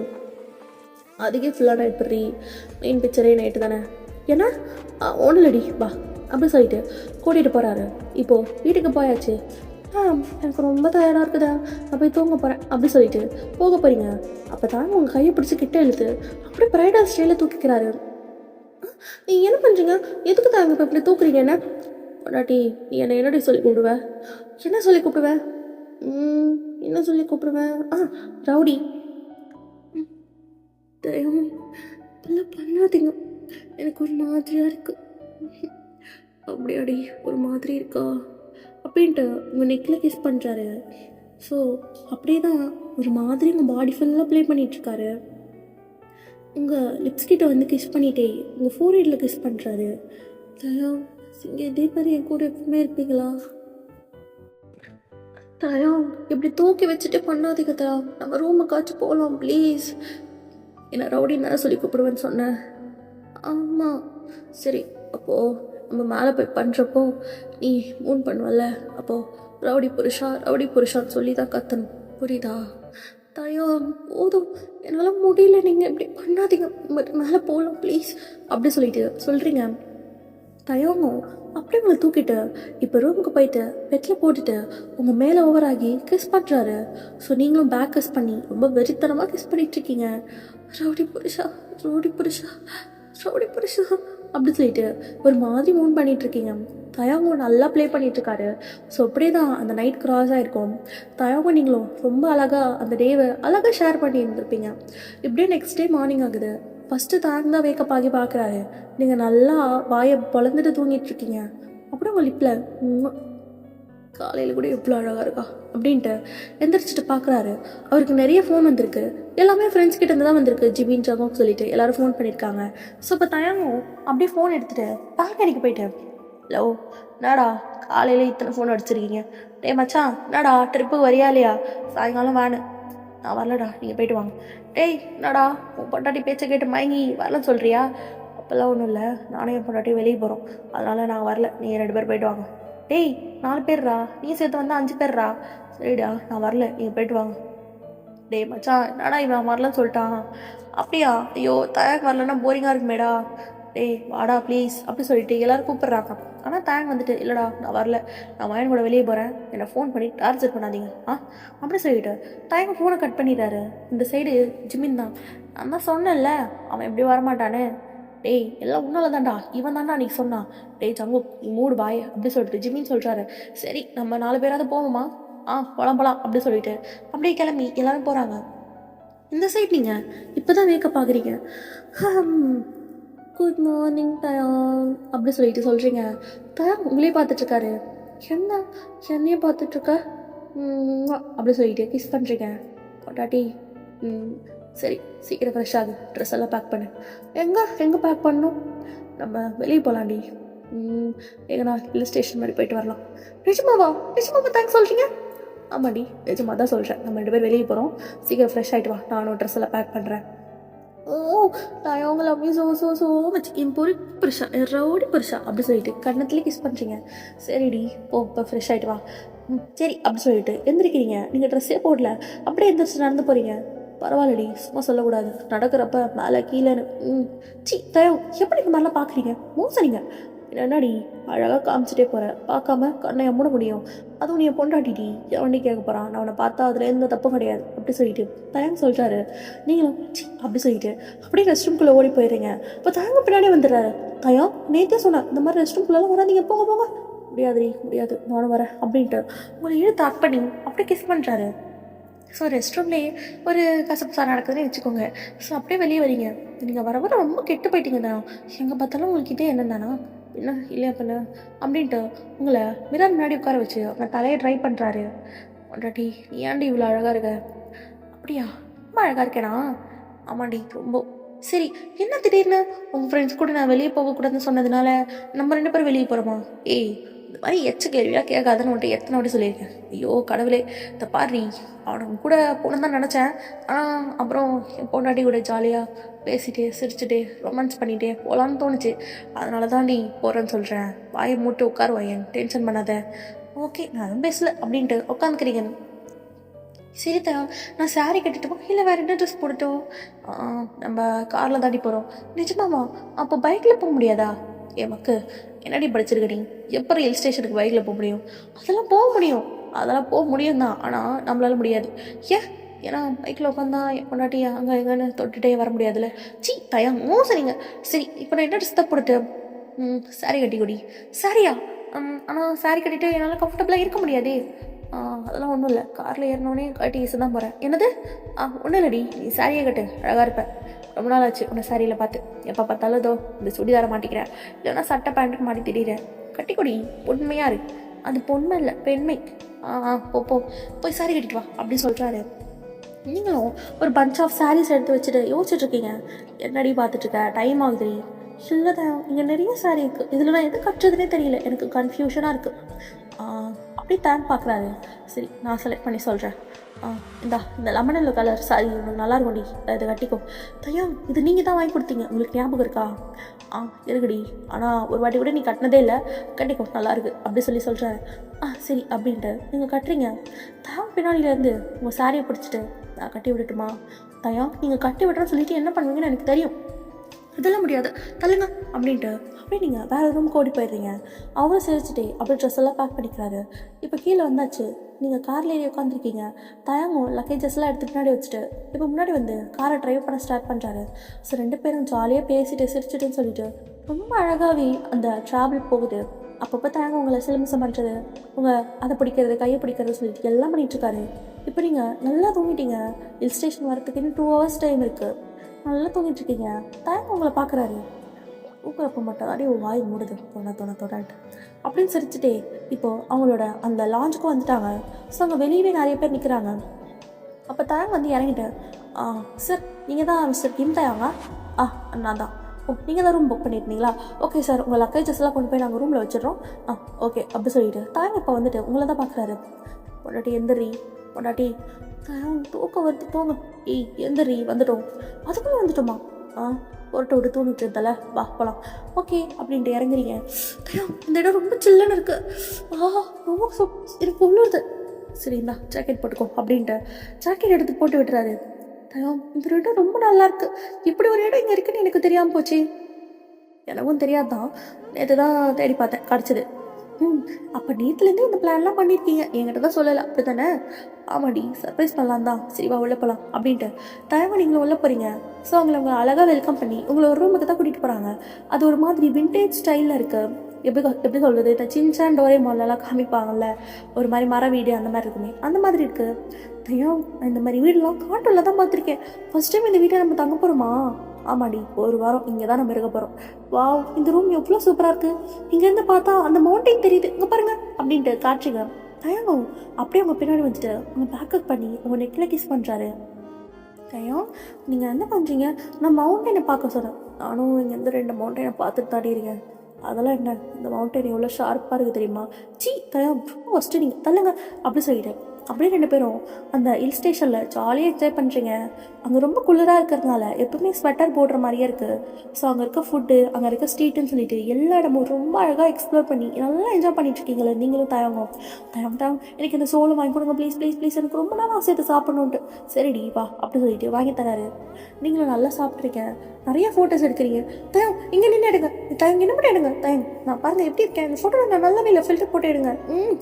அதுக்கே ஃபுல்லாக எப்படி மெயின் பிக்சரே நைட்டு தானே ஏன்னா ஒன்றுலடி வா அப்படி சொல்லிட்டு கூட்டிகிட்டு போகிறாரு. இப்போது வீட்டுக்கு போயாச்சு. எனக்கு ரொம்ப டயர்டாக இருக்குதா, நான் போய் தூங்க போகிறேன் அப்படி சொல்லிட்டு போக போகிறீங்க. அப்போ தாங்க உங்கள் கையை பிடிச்சி கிட்ட இழுத்து அப்படியே ப்ரைடல் ஸ்டைலில் தூக்கிக்கிறாரு. நீங்கள் என்ன பண்ணுறீங்க, எதுக்கு தாங்க இப்போ இப்படி தூக்குறீங்க என்ன? டாட்டி நீ என்னை என்னடி சொல்லி கூப்பிடுவேன்? என்ன சொல்லி கூப்பிடுவேன்? என்ன சொல்லி கூப்பிடுவேன்? ரவுடி. தயம் இப்பெல்லாம் பண்ணாதீங்க, எனக்கு ஒரு மாதிரியாக இருக்குது. அப்படியாடி ஒரு மாதிரி இருக்கா அப்படின்ட்டு உங்கள் நெக்கில் கிஸ் பண்ணுறாரு. ஸோ அப்படியே தான் ஒரு மாதிரி உங்கள் பாடி ஃபுல்லாக ப்ளே பண்ணிகிட்ருக்காரு. உங்கள் லிப்ஸ் கிட்ட வந்து கிஸ் பண்ணிட்டே உங்கள் ஃபோர்ஹெட்டில் கிஸ் பண்ணுறாரு. தயம் இங்கே இதே மாதிரி என் கூட எப்பவுமே இருப்பீங்களா? தயம் இப்படி தூக்கி வச்சுட்டு பண்ணாதீங்க தயம், நம்ம ரூமுக்காச்சும் போகலாம் ப்ளீஸ். என்ன ரவுடி நேரம் சொல்லி கூப்பிடுவேன்னு சொன்னேன். ஆமாம் சரி, அப்போது நம்ம மேலே போய் பண்ணுறப்போ நீ மூன் பண்ணுவல்ல, அப்போது ரவுடி புருஷான்னு சொல்லி தான் கத்தணும், புரியுதா? தயம் போதும், என்னால் முடியல, நீங்கள் இப்படி பண்ணாதீங்க, மேலே போகலாம் ப்ளீஸ் அப்படி சொல்லிட்டு சொல்கிறீங்க. தயங்க அப்படியே உங்களை தூக்கிட்டு இப்போ ரூமுக்கு போயிட்டு பெட்டில் போட்டுட்டு உங்கள் மேலே ஓவராகி கிஸ் பண்ணுறாரு. ஸோ நீங்களும் பேக் கிஸ் பண்ணி ரொம்ப வெறித்தனமாக கிஸ் பண்ணிகிட்ருக்கீங்க. ரவுடி புருஷா அப்படி சொல்லிட்டு ஒரு மாதிரி மூன் பண்ணிகிட்ருக்கீங்க. தயாவும் நல்லா ப்ளே பண்ணிகிட்ருக்காரு. ஸோ அப்படியே தான் அந்த நைட் க்ராஸ் ஆகிருக்கும். தயாவும் நீங்களும் ரொம்ப அழகாக அந்த டேவை அழகாக ஷேர் பண்ணி இருந்திருப்பீங்க. இப்படியே நெக்ஸ்ட் டே மார்னிங் ஆகுது. ஃபஸ்ட்டு தான் வேக்கப் ஆகி பார்க்குறாரு. நீங்கள் நல்லா வாயை பொழந்துட்டு தூங்கிட்டுருக்கீங்க. அப்படியே உங்கள் லிப்பில் காலையில் கூட எவ்வளோ அழகாக இருக்கா அப்படின்ட்டு எந்திரிச்சிட்டு பார்க்குறாரு. அவருக்கு நிறைய ஃபோன் வந்திருக்கு, எல்லாமே ஃப்ரெண்ட்ஸ் கிட்டேருந்து தான் வந்திருக்கு. ஜிபின் ஜாகும் சொல்லிட்டு எல்லோரும் ஃபோன் பண்ணியிருக்காங்க. ஸோ இப்போ தயங்கும் அப்படியே ஃபோன் எடுத்துகிட்டு பால்கனிக்கு போயிட்டேன். ஹலோ என்னடா காலையில் இத்தனை ஃபோன் அடிச்சிருக்கீங்க? டே மச்சான் என்னடா ட்ரிப்புக்கு வரியா இல்லையா? சாயங்காலம் வேணு, நான் வரலடா, நீங்கள் போயிட்டு வாங்க. டேய் என்னடா உன் பொண்டாட்டி பேச்சை கேட்டு மயங்கி வரலன்னு சொல்கிறியா? அப்போல்லாம் ஒன்றும் இல்லை, நானும் என் பொண்டாட்டி வெளியே போகிறோம், அதனால் நான் வரல, நீங்கள் 2 பேர் போயிட்டு வாங்க. டேய் 4 பேர்ரா, நீ சேர்த்து வந்தால் 5 பேர்ரா. சரிடா நான் வரல, நீங்கள் போயிட்டு வாங்க. டேய் மச்சான் என்னடா இவன் வரலன்னு சொல்லிட்டான்? அப்படியா? ஐயோ தயாக்கு வரலன்னா போரிங்காக இருக்குமேடா. டேய் வாடா ப்ளீஸ் அப்படி சொல்லிட்டு எல்லோரும் கூப்பிட்றாங்க. ஆனால் தேங்க் வந்துட்டு இல்லைடா நான் வரல, நான் மயன் கூட வெளியே போகிறேன், என்னை ஃபோன் பண்ணி டார்ச்சர் பண்ணாதீங்க அப்படி சொல்லிட்டு தேங்க் ஃபோனை கட் பண்ணிடுறாரு. இந்த சைடு ஜிமின் தான். நான் தான் சொன்னேன்ல அவன் எப்படி வரமாட்டானே. டேய் எல்லாம் உன்னால தான்டா, இவன் தான்டா அன்றைக்கி சொன்னான். டேய் சங்கு நீ மூடு பாய் அப்படி சொல்லிட்டு ஜிமின்னு சொல்கிறாரு. சரி நம்ம 4 பேராவது போவோமா? போகலாம் அப்படி சொல்லிட்டு அப்படியே கிளம்பி எல்லோரும் போகிறாங்க. இந்த சைட் நீங்கள் இப்போ தான் வேக்கப் ஆகுறீங்க. குட் மார்னிங் தயாங் அப்படி சொல்லிட்டு சொல்கிறீங்க. தயாங் உங்களே பார்த்துட்ருக்காரு. என்னையே பார்த்துட்ருக்க அப்படி சொல்லிட்டு கிஸ் பண்ணுறீங்க. பொட்டாட்டி சரி சீக்கிரம் ஃப்ரெஷ் ஆகு, ட்ரெஸ் எல்லாம் பேக் பண்ணு. எங்கே பேக் பண்ணணும்? நம்ம வெளியே போகலாண்டி. எங்கண்ணா ஹில் ஸ்டேஷன் மாதிரி போயிட்டு வரலாம். நிஜமாவா தேங்க்ஸ் சொல்கிறீங்க? ஆமாடி நிஜமாக தான் சொல்கிறேன். நம்ம 2 பேர் வெளியே போகிறோம், சீக்கிரம் ஃப்ரெஷ் ஆகிட்டு வா, நானும் ட்ரெஸ் எல்லாம் பேக் பண்ணுறேன். நான் அவங்கள அப்படி ஸோ மச் என் புருஷா ரவுடி புருஷா அப்படி சொல்லிட்டு கண்ணத்துலேயே கிஸ் பண்ணுறீங்க. சரிடி போ இப்போ ஃப்ரெஷ் ஆகிட்டு வா. சரி அப்படி சொல்லிட்டு எந்திரிக்கிறீங்க. நீங்கள் ட்ரெஸ்ஸே போடல, அப்படியே எந்திரிச்சு நடந்து போகிறீங்க. பரவாயில்லடி சும்மா சொல்லக்கூடாது, நடக்கிறப்ப மேலே கீழேன்னு. தயம் எப்படி இந்த மாதிரிலாம் பார்க்குறீங்க? மோசடிங்க என்னடி அழகாக காமிச்சிட்டே போகிறேன், பார்க்காம கண்ணை மூட முடியும்? அதுவும் நீ பொண்டாட்டிடி, எவனே கேட்க போகிறான், நான் அவனை பார்த்தா அதில் எந்த தப்பும் கிடையாது அப்படி சொல்லிட்டு தயங்க சொல்கிறாரு. நீங்களும் அப்படி சொல்லிட்டு அப்படியே ரெஸ்ட் ரூம்குள்ளே ஓடி போயிடுறீங்க. இப்போ தயங்க பின்னாடியே வந்துடுறாரு. தயம் நேற்றே சொன்னேன் இந்த மாதிரி ரெஸ்ட் ரூம்குள்ளெல்லாம் வராதீங்க, போங்க. முடியாது நானும் வரேன் அப்படின்ட்டு உங்களை இழுத்து அட் பண்ணி அப்படியே கிஸ் பண்ணுறாரு. ஸோ ரெஸ்ட் ரூம்லேயே ஒரு கசப்பு சார் நடக்குதுன்னு வச்சுக்கோங்க. ஸோ அப்படியே வெளியே வரீங்க. நீங்கள் வர ரொம்ப கெட்டு போயிட்டீங்க தானே, எங்கே பார்த்தாலும் உங்கள்கிட்ட என்ன தானா என்ன இல்லையா பண்ண அப்படின்ட்டு உங்களை மிரர் முன்னாடி உட்கார வச்சு அவங்க தலையை ட்ரை பண்ணுறாரு. பொண்டாட்டி நீ ஏன்டி இவ்வளோ அழகாக இருக்க? அப்படியா ரொம்ப அழகாக இருக்கேனா? ஆமாண்டி ரொம்ப. சரி என்ன திடீர்னு உங்கள் ஃப்ரெண்ட்ஸ் கூட நான் வெளியே போகக்கூடாதுன்னு சொன்னதுனால நம்ம 2 பேரும் வெளியே போகிறோமா? ஏய் இந்த மாதிரி எச்ச கேள்வியாக கேட்காதுன்னு வந்துட்டு எத்தனை வாட்டி சொல்லியிருக்கேன். ஐயோ கடவுளே, இந்த பாரு அவனுக்கு கூட போகணுன்னு தான் நினச்சேன். ஆனால் அப்புறம் என் பொண்டாட்டி கூட ஜாலியாக பேசிட்டே சிரிச்சுட்டே ரொமான்ஸ் பண்ணிகிட்டே போகலான்னு தோணுச்சு. அதனால தான் நீ போகிறேன்னு சொல்கிறேன். வாயை மூட்டு உட்காருவாயன், டென்ஷன் பண்ணாத. ஓகே நான் அதுவும் பேசல அப்படின்ட்டு உட்காந்துக்கிறீங்க. சரிதா, நான் சாரீ கட்டிட்டோம் இல்லை வேறு என்ன ட்ரெஸ் போட்டுட்டோம்? நம்ம காரில் தாண்டி போகிறோம். நிஜமாமா? அப்போ பைக்கில் போக முடியாதா? மக்கு என்னடி படிச்சிருக்க நீ? எப்போ ஹில் ஸ்டேஷனுக்கு பைக்கில் போக முடியும்? அதெல்லாம் போக முடியும், அதெல்லாம் போக முடியும் தான். ஆனால் நம்மளால முடியாது. ஏன்னா பைக்கில் உட்காந்தா பொண்டாட்டி அங்கே எங்கன்னு தொட்டுகிட்டே வர முடியாதுல்ல. தயா மோசரிங்க. சரி இப்போ நான் என்ன ட்ரெஸ் தான் போட்டுட்டு? சாரீ கட்டி கொடி. சாரியா? ஆனால் சாரீ கட்டிட்டு என்னால் கம்ஃபர்டபுளாக இருக்க முடியாதே. அதெல்லாம் ஒன்றும் இல்லை, காரில் ஏறினோடனே கட்டி ஈஸி தான் போகிறேன். என்னது? ஒன்றும் இல்லடி, நீ சாரியை கட்டு, அழகாக இருப்பேன். ரொம்ப நாள் ஆச்சு உன்னை சாரியில் பார்த்து. எப்போ பார்த்தாலும் இதோ இந்த சுடிதாரை மாட்டிக்கிறேன், இல்லைன்னா சட்டை பேண்ட்டுக்கு மாட்டி திடீரேன். கட்டிக்கொடி, பொண்மையாக இரு. அது பொண்மை இல்லை, பெண்மை. போ போய் சாரி கட்டிட்டு வா அப்படின்னு சொல்கிறாரு. நீங்களும் ஒரு பஞ்ச் ஆஃப் சாரீஸ் எடுத்து வச்சுட்டு யோசிச்சுட்ருக்கீங்க. என்னடி பார்த்துட்ருக்க, டைம் ஆகுது. இல்லை தான், இங்கே நிறைய சாரீ இருக்குது, இதில் நான் எது கட்டுறதுனே தெரியல, எனக்கு கன்ஃபியூஷனாக இருக்குது. அப்படி தான் பார்க்குறாரு. சரி நான் செலக்ட் பண்ணி சொல்கிறேன். இந்த லெமன் எல்லோ கலர் சாரி உங்களுக்கு நல்லாயிருக்கும்டி, இதை கட்டிக்கோ. தையா இது நீங்கள் தான் வாங்கி கொடுத்தீங்க, உங்களுக்கு ஞாபகம் இருக்கா? இருக்குடி, ஆனால் ஒரு வாட்டி கூட நீ கட்டினதே இல்லை, கட்டிக்கோ நல்லாயிருக்கு அப்படி சொல்கிறேன். சரி அப்படின்ட்டு நீங்கள் கட்டுறீங்க. தயா பின்னாடியிலேருந்து உங்கள் சாரியை பிடிச்சிட்டு நான் கட்டி விடட்டுமா? தயா நீங்கள் கட்டி விட்றேன்னு சொல்லிட்டு என்ன பண்ணுவீங்கன்னு எனக்கு தெரியும். இதெல்லாம் முடியாது, தள்ளுங்க அப்படின்ட்டு அப்படியே நீங்கள் வேறு ரூமுக்கு ஓடி போயிடுறீங்க. அவரும் சிரிச்சுட்டே அப்படியே ட்ரெஸ் எல்லாம் பேக் பண்ணிக்கிறாரு. இப்போ கீழே வந்தாச்சு, நீங்கள் காரில் ஏறி உட்காந்துருக்கீங்க. தயங்கும் லக்கேஜஸ் எல்லாம் எடுத்து பின்னாடி வச்சுட்டு இப்போ முன்னாடி வந்து காரை ட்ரைவ் பண்ண ஸ்டார்ட் பண்ணுறாரு. ஸோ 2 பேரும் ஜாலியாக பேசிட்டு சிரிச்சுட்டுன்னு சொல்லிட்டு ரொம்ப அழகாகவே அந்த ட்ராவல் போகுது. அப்பப்போ தயங்க உங்களை சிலமிசம் பண்ணுறது, உங்கள் அதை பிடிக்கிறது, கையை பிடிக்கிறது சொல்லிட்டு எல்லாம் பண்ணிகிட்ருக்காரு. இப்போ நீங்கள் நல்லா தூங்கிட்டீங்க. ஹில் ஸ்டேஷன் வரத்துக்கு இன்னும் 2 hours டைம் இருக்குது. நல்லா தூங்கிட்டுருக்கீங்க. தயங்க உங்களை பார்க்குறாரு. ஊக்கிறப்ப மட்டும் அப்படியே வாய் மூடுது, தொடான்ட்டு அப்படின்னு சிரிச்சுட்டே இப்போது அவங்களோட அந்த லாஞ்சுக்கும் வந்துட்டாங்க. ஸோ அங்கே வெளியவே நிறைய பேர் நிற்கிறாங்க. அப்போ தயங்க வந்து இறங்கிட்டு, சார் நீங்கள் தான் மிஸ்டர் கிம் தயாங்க? நான் தான். நீங்கள் தான் ரூம் புக் பண்ணியிருந்தீங்களா? ஓகே சார், உங்கள் லக்கேஜஸ் எல்லாம் கொண்டு போய் நாங்கள் ரூமில் வச்சிடறோம். ஓகே அப்படி சொல்லிட்டு தயங்க இப்போ வந்துட்டு உங்களை தான் பார்க்குறாரு. பொண்டாட்டி எந்திரி, பொண்டாட்டி தூக்கம் வருது, தூங்க. எந்திரி, வந்துட்டோம். அதுக்குள்ளே வந்துட்டோமா? ஒருட்ட விட்டு தூங்கிட்டு இருந்தால, வா போகலாம். ஓகே அப்படின்ட்டு இறங்குறீங்க. இந்த இடம் ரொம்ப சில்லுன்னு இருக்குது. ரொம்ப எனக்கு உள்ளுது. சரி இந்தா ஜாக்கெட் போட்டுக்கோ அப்படின்ட்டு ஜாக்கெட் எடுத்து போட்டு விட்டுறாரு. இந்த இடம் ரொம்ப நல்லா இருக்கு, இப்படி ஒரு இடம் இங்கே இருக்குன்னு எனக்கு தெரியாமல் போச்சு. எனக்கும் தெரியாதான், நேற்று தான் தேடி பார்த்தேன், கிடச்சிது. அப்போ நேற்றுலேருந்து இந்த பிளான்லாம் பண்ணியிருக்கீங்க, என்கிட்ட தான் சொல்லலை அப்படி தானே? ஆமாடி, சர்ப்ரைஸ் பண்ணலாம் தான். சரி வா உள்ளே போகலாம் அப்படின்ட்டு தயவு நீங்களும் உள்ளே போகிறீங்க. ஸோ உங்களை அழகாக வெல்கம் பண்ணி உங்களை ஒரு ரூமுக்கு தான் கூட்டிகிட்டு போகிறாங்க. அது ஒரு மாதிரி விண்டேஜ் ஸ்டைலில் இருக்குது. எப்படி சொல்கிறது, இந்த சின்சான் டோரேமான்லாம் காமிப்பாங்கல்ல, ஒரு மாதிரி மர வீடு அந்த மாதிரி இருக்குமே, அந்த மாதிரி இருக்குது. தயம் இந்த மாதிரி வீடெலாம் காட்டில் தான் பார்த்துருக்கேன். ஃபஸ்ட் டைம் இந்த வீட்டை நம்ம தங்க போகிறோமா? ஆமாடி, ஒரு வாரம் இங்கே தான் நம்ம இருக்க போகிறோம். வாவ், இந்த ரூம் எவ்வளோ சூப்பராக இருக்குது. இங்கேருந்து பார்த்தா அந்த மவுண்டைன் தெரியுது, இங்கே பாருங்கள் அப்படின்ட்டு காட்சிங்க. தயங்கும் அப்படியே அவங்க பின்னாடி வந்துட்டு அவங்க பேக்கப் பண்ணி உங்கள் நெக்கில் கிஸ் பண்ணுறாரு. தயம் நீங்கள் என்ன பண்ணுறீங்க? நான் மவுண்டனை பார்க்க சொன்னேன். நானும் இங்கேருந்து 2 மவுண்டனை பார்த்துட்டு தாடிருக்கேன். அதெல்லாம் என்ன, இந்த மவுண்டன் எவ்வளோ ஷார்ப்பாக இருக்குது தெரியுமா? தயம் ஃபஸ்ட்டு நீங்கள் தள்ளுங்க அப்படி சொல்லிட்டேன். அப்படியே 2 பேரும் அந்த ஹில் ஸ்டேஷனில் ஜாலியாக என்ஜாய் பண்ணுறீங்க. அங்கே ரொம்ப குளிராக இருக்கிறதுனால எப்பவுமே ஸ்வெட்டர் போடுற மாதிரியே இருக்குது. ஸோ அங்கே இருக்க ஃபுட்டு, அங்கே இருக்க ஸ்ட்ரீட்டுன்னு சொல்லிட்டு எல்லா இடமும் ரொம்ப அழகாக எக்ஸ்ப்ளோர் பண்ணி நல்லா என்ஜாய் பண்ணிட்டுருக்கீங்களே நீங்களும். தயம் எனக்கு இந்த சோளம் வாங்கி கொடுங்க ப்ளீஸ், எனக்கு ரொம்ப நாள் ஆசையை சாப்பிடணுன்ட்டு. சரிடி வா அப்படி சொல்லிட்டு வாங்கி தராரு. நீங்களும் நல்லா சாப்பிட்ருக்கேன், நிறைய ஃபோட்டோஸ் எடுக்கிறீங்க. தயம் இங்கே நின்று எடுங்க, தயம் என்ன மட்டும் எடுங்க. தயம் நான் பாருங்கள் எப்படி இருக்கேன், இந்த ஃபோட்டோ நான் நல்லாவே இல்லை, ஃபில்டர் போட்டு எடுங்க.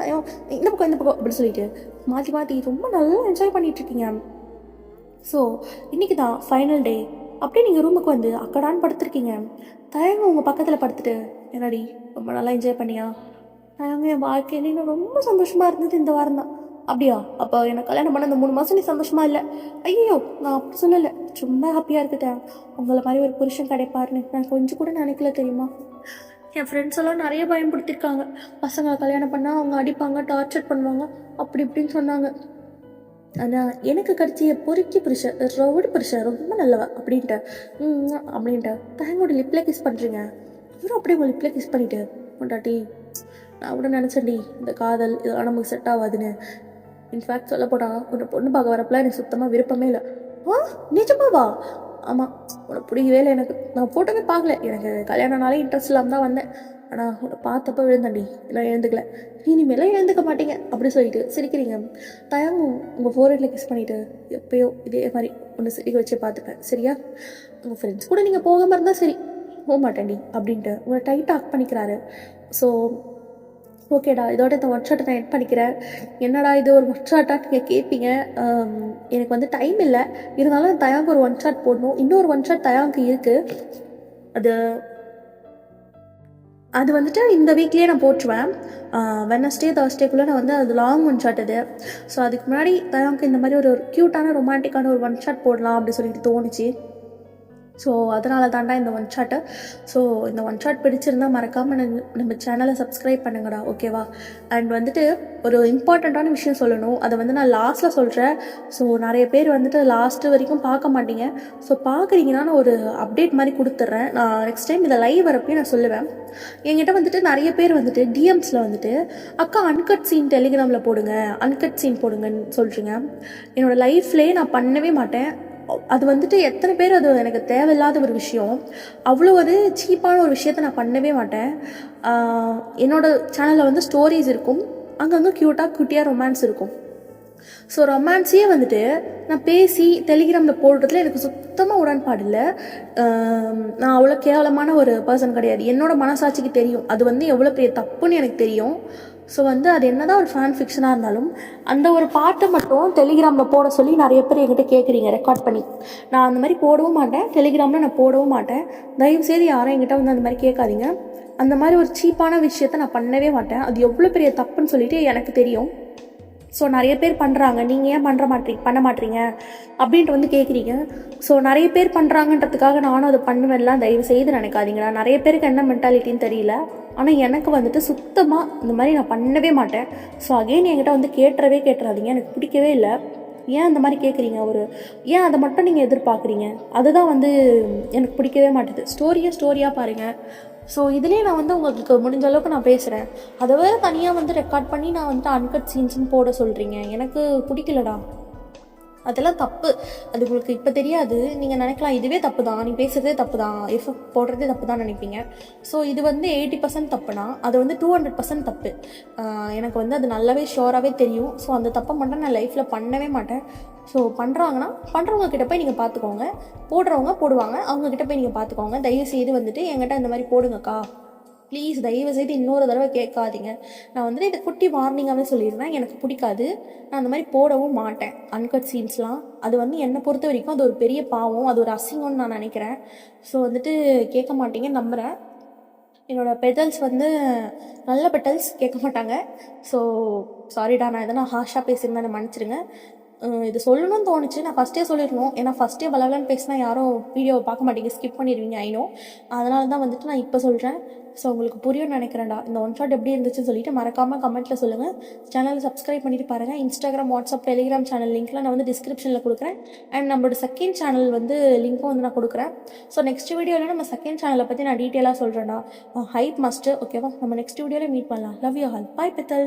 தயம் இந்த பக்கம் அப்படி சொல்லிட்டு மாற்றி ரொம்ப நல்லா என்ஜாய் பண்ணிகிட்ருக்கீங்க. ஸோ இன்றைக்கி தான் ஃபைனல் டே. அப்படியே நீங்கள் ரூமுக்கு வந்து அக்கடான்னு படுத்துருக்கீங்க. தயங்க உங்கள் பக்கத்தில் படுத்துட்டு, என்னடி ரொம்ப நல்லா என்ஜாய் பண்ணியா? தயங்க என் வாழ்க்கையில இன்னும் ரொம்ப சந்தோஷமாக இருந்தது இந்த வாரம் தான். அப்படியா? அப்போ எனக்கு கல்யாணம் பண்ண இந்த 3 மாதம் நீ சந்தோஷமாக இல்லை? ஐயோ நான் அப்படி சொல்லலை, சும்மா ஹாப்பியாக இருக்கட்டேன். உங்களை மாதிரி ஒரு புருஷன் கிடைப்பாருன்னு நான் கொஞ்சம் கூட நினைக்கல தெரியுமா? என் ஃப்ரெண்ட்ஸ் எல்லாம் நிறைய பயன்படுத்தியிருக்காங்க. பசங்களை கல்யாணம் பண்ணால் அவங்க அடிப்பாங்க, டார்ச்சர் பண்ணுவாங்க, அப்படி இப்படின்னு சொன்னாங்க. ஆனால் எனக்கு கடிச்சிய பொறுக்கி புருஷன், ரவுடி புருஷன் ரொம்ப நல்லவா அப்படின்ட்டு தயங்கோட லிப்பில் கிஸ் பண்ணுறீங்க. இவரும் அப்படியே உங்கள் லிப்பில் கிஸ் பண்ணிவிட்டு, பொண்டாட்டி நான் கூட நினச்சேன்டி இந்த காதல் இதெல்லாம் நமக்கு செட் ஆகாதுன்னு. இன்ஃபேக்ட் சொல்ல போனால் உன்னை பொண்ணு பார்க்க வரப்பெல்லாம் எனக்கு சுத்தமாக விருப்பமே இல்லை. ஆ, நிஜமாவா? ஆமாம், உனக்கு பிடிக்கவே இல்லை எனக்கு. நான் ஃபோட்டோவே பார்க்கல, எனக்கு கல்யாணம்னாலே இன்ட்ரெஸ்ட் இல்லாமல் தான் வந்தேன். ஆனால் உன்னை பார்த்தப்ப விழுந்தாண்டி, நான் எழுந்துக்கல. இனிமேலாம் எழுந்துக்க மாட்டீங்க அப்படி சொல்லிட்டு சிரிக்கிறீங்க. தயங்கும் உங்கள் ஃபோர்ஹெட்டில் கிஸ் பண்ணிவிட்டு எப்பயோ இதே மாதிரி ஒன்று சிரிக்க வச்சு பார்த்துப்பேன், சரியா? உங்கள் ஃப்ரெண்ட்ஸ் கூட நீங்கள் போகாமல் இருந்தால் சரி, போக மாட்டேன்டி அப்படின்ட்டு உங்களை டைட்டாக ஆக் பண்ணிக்கிறாரு. ஸோ ஓகேடா, இதோட இந்த ஒன் ஷாட்டை நான் எட் பண்ணிக்கிறேன். என்னடா இது ஒரு ஒன் ஷாட்டாக நீங்கள் கேட்பீங்க. எனக்கு வந்து டைம் இல்லை, இருந்தாலும் தயாங்கு ஒரு ஒன் ஷாட் போடணும். இன்னொரு ஒன் ஷாட் தயாங்கு இருக்குது. அது வந்துட்டு இந்த வீக்லேயே நான் போட்டுருவேன். வெனஸ்டே தேர்ஸ்டேக்குள்ளே நான் வந்து அது லாங் ஒன் ஷாட் அது. ஸோ அதுக்கு முன்னாடி தயாங்கு இந்த மாதிரி ஒரு க்யூட்டான ரொமான்டிக்கான ஒரு ஒன் ஷாட் போடலாம் அப்படி சொல்லிட்டு தோணுச்சு. ஸோ அதனால தாண்டா இந்த ஒன் ஷாட்டு. ஸோ இந்த ஒன் ஷாட் பிடிச்சிருந்தால் மறக்காமல் நம்ம சேனலை சப்ஸ்கிரைப் பண்ணுங்கடா, ஓகேவா? அண்ட் வந்துட்டு ஒரு இம்பார்ட்டண்ட்டான விஷயம் சொல்லணும், அதை வந்து நான் லாஸ்ட்டில் சொல்கிறேன். ஸோ நிறைய பேர் வந்துட்டு லாஸ்ட்டு வரைக்கும் பார்க்க மாட்டீங்க. ஸோ பார்க்குறீங்கன்னா நான் ஒரு அப்டேட் மாதிரி கொடுத்துட்றேன். நான் நெக்ஸ்ட் டைம் இதை லைவ் வரப்பே நான் சொல்லுவேன். என்கிட்ட வந்துட்டு நிறைய பேர் வந்துட்டு டிஎம்ஸில் வந்துட்டு அக்கா அன்கட் சீன் டெலிகிராமில் போடுங்க, அன்கட் சீன் போடுங்கன்னு சொல்கிறீங்க. என்னோடய லைஃப்லேயே நான் பண்ணவே மாட்டேன். அது வந்துட்டு எத்தனை பேர் அது எனக்கு தேவையில்லாத ஒரு விஷயம். அவ்வளோ ஒரு சீப்பான ஒரு விஷயத்த நான் பண்ணவே மாட்டேன். என்னோடய சேனலில் வந்து ஸ்டோரிஸ் இருக்கும், அங்கங்கே குட்டியாக ரொமான்ஸ் இருக்கும். ஸோ ரொமான்ஸையே வந்துட்டு நான் பேசி டெலிகிராமில் போடுறதுல எனக்கு சுத்தமாக உடன்பாடு இல்லை. நான் அவ்வளோ கேவலமான ஒரு பர்சன் கிடையாது. என்னோடய மனசாட்சிக்கு தெரியும் அது வந்து எவ்வளோ பெரிய தப்புன்னு எனக்கு தெரியும். ஸோ வந்து அது என்ன தான் ஒரு ஃபேன் ஃபிக்ஷனாக இருந்தாலும் அந்த ஒரு பாட்டை மட்டும் டெலிகிராமில் போட சொல்லி நிறைய பேர் என்கிட்ட கேட்குறீங்க ரெக்கார்ட் பண்ணி. நான் அந்த மாதிரி போடவும் மாட்டேன், டெலிகிராமில் நான் போடவும் மாட்டேன். தயவுசெய்து யாரும் என்கிட்ட வந்து அந்த மாதிரி கேட்காதீங்க. அந்த மாதிரி ஒரு சீப்பான விஷயத்த நான் பண்ணவே மாட்டேன். அது எவ்வளோ பெரிய தப்புன்னு சொல்லிட்டு எனக்கு தெரியும். ஸோ நிறைய பேர் பண்ணுறாங்க, நீங்கள் ஏன் பண்ண மாட்டீங்க அப்படின்ட்டு வந்து கேட்குறீங்க. ஸோ நிறைய பேர் பண்ணுறாங்கன்றதுக்காக நானும் அதை பண்ணுவேன்லாம் தயவு செய்து நினைக்காதீங்களா. நிறைய பேருக்கு என்ன மென்டாலிட்டின்னு தெரியல, ஆனால் எனக்கு வந்துட்டு சுத்தமாக இந்த மாதிரி நான் பண்ணவே மாட்டேன். ஸோ அகெயின் என்கிட்ட வந்து கேட்டுறாதீங்க, எனக்கு பிடிக்கவே இல்லை. ஏன் அந்த மாதிரி கேட்குறீங்க? ஏன் அதை மட்டும் நீங்கள் எதிர்பார்க்குறீங்க? அதுதான் வந்து எனக்கு பிடிக்கவே மாட்டேது. ஸ்டோரியாக பாருங்கள். ஸோ இதுலேயே நான் வந்து உங்களுக்கு முடிஞ்ச அளவுக்கு நான் பேசுகிறேன். அதை வேறு தனியாக வந்து ரெக்கார்ட் பண்ணி நான் வந்துட்டு அன்கட் சீன்ஸ்ன்னு போட சொல்கிறீங்க, எனக்கு பிடிக்கலடா. அதெல்லாம் தப்பு. அது உங்களுக்கு இப்போ தெரியாது, நீங்கள் நினைக்கலாம் இதுவே தப்பு தான், நீ பேசுகிறதே தப்பு தான், எஃபெக்ட் போடுறதே தப்பு தான் நினைப்பீங்க. ஸோ இது வந்து 80% தப்புனா அது வந்து 200% தப்பு. எனக்கு வந்து அது நல்லாவே ஷோராகவே தெரியும். ஸோ அந்த தப்பை மட்டும் நான் லைஃப்பில் பண்ணவே மாட்டேன். ஸோ பண்ணுறவங்க கிட்ட போய் நீங்கள் பார்த்துக்கோங்க, போடுறவங்க போடுவாங்க, அவங்கக்கிட்ட போய் நீங்கள் பார்த்துக்கோங்க. தயவுசெய்து வந்துட்டு என்கிட்ட இந்த மாதிரி போடுங்கக்கா ப்ளீஸ், தயவுசெய்து இன்னொரு தடவை கேட்காதீங்க. நான் வந்துட்டு இதை குட்டி வார்னிங்காகவே சொல்லிடுறேன், எனக்கு பிடிக்காது, நான் அந்த மாதிரி போடவும் மாட்டேன் அன்கட் சீன்ஸ்லாம். அது வந்து என்னை பொறுத்த வரைக்கும் அது ஒரு பெரிய பாவம், அது ஒரு அசிங்கம்னு நான் நினைக்கிறேன். ஸோ வந்துட்டு கேட்க மாட்டீங்கன்னு நம்புகிறேன். என்னோடய பெட்டல்ஸ் வந்து நல்ல பெட்டல்ஸ் கேட்க மாட்டாங்க. ஸோ சாரிடா, நான் எதனா ஹார்ஷாக பேசியிருந்தேன், மன்னிச்சிடுங்க. இது சொல்லணும்னு தோணுச்சு, நான் ஃபஸ்ட்டே சொல்லிடணும். ஏன்னா ஃபஸ்ட்டே வளவலன்னு பேசினா யாரும் வீடியோவை பார்க்க மாட்டீங்க, ஸ்கிப் பண்ணிடுவீங்க, ஐனோ. அதனால தான் வந்துட்டு நான் இப்போ சொல்கிறேன். ஸோ உங்களுக்கு புரியும்னு நினைக்கிறேன்டா. இந்த ஒன் ஷாட் எப்படி இருந்துச்சுன்னு சொல்லிட்டு மறக்காமல் கமெண்ட்டில் சொல்லுங்கள். சேனலை சப்ஸ்கிரைப் பண்ணிட்டு பாருங்கள். இன்ஸ்டாகிராம், வாட்ஸ்அப், டெலிகிராம் சேனல் லிங்க்லாம் நான் வந்து டிஸ்கிரிப்ஷனில் கொடுக்குறேன். அண்ட் நம்மளோட செகண்ட் சேனல் வந்து லிங்க்கும் வந்து நான் கொடுக்குறேன். ஸோ நெக்ஸ்ட் வீடியோவில் நம்ம செகண்ட் சேனலை பற்றி நான் டீட்டெயிலாக சொல்கிறேன்டா. ஹைப் மஸ்ட்டு, ஓகேவா? நம்ம நெக்ஸ்ட் வீடியோவில் மீட் பண்ணலாம். Love you all. பாய் பித்தல்.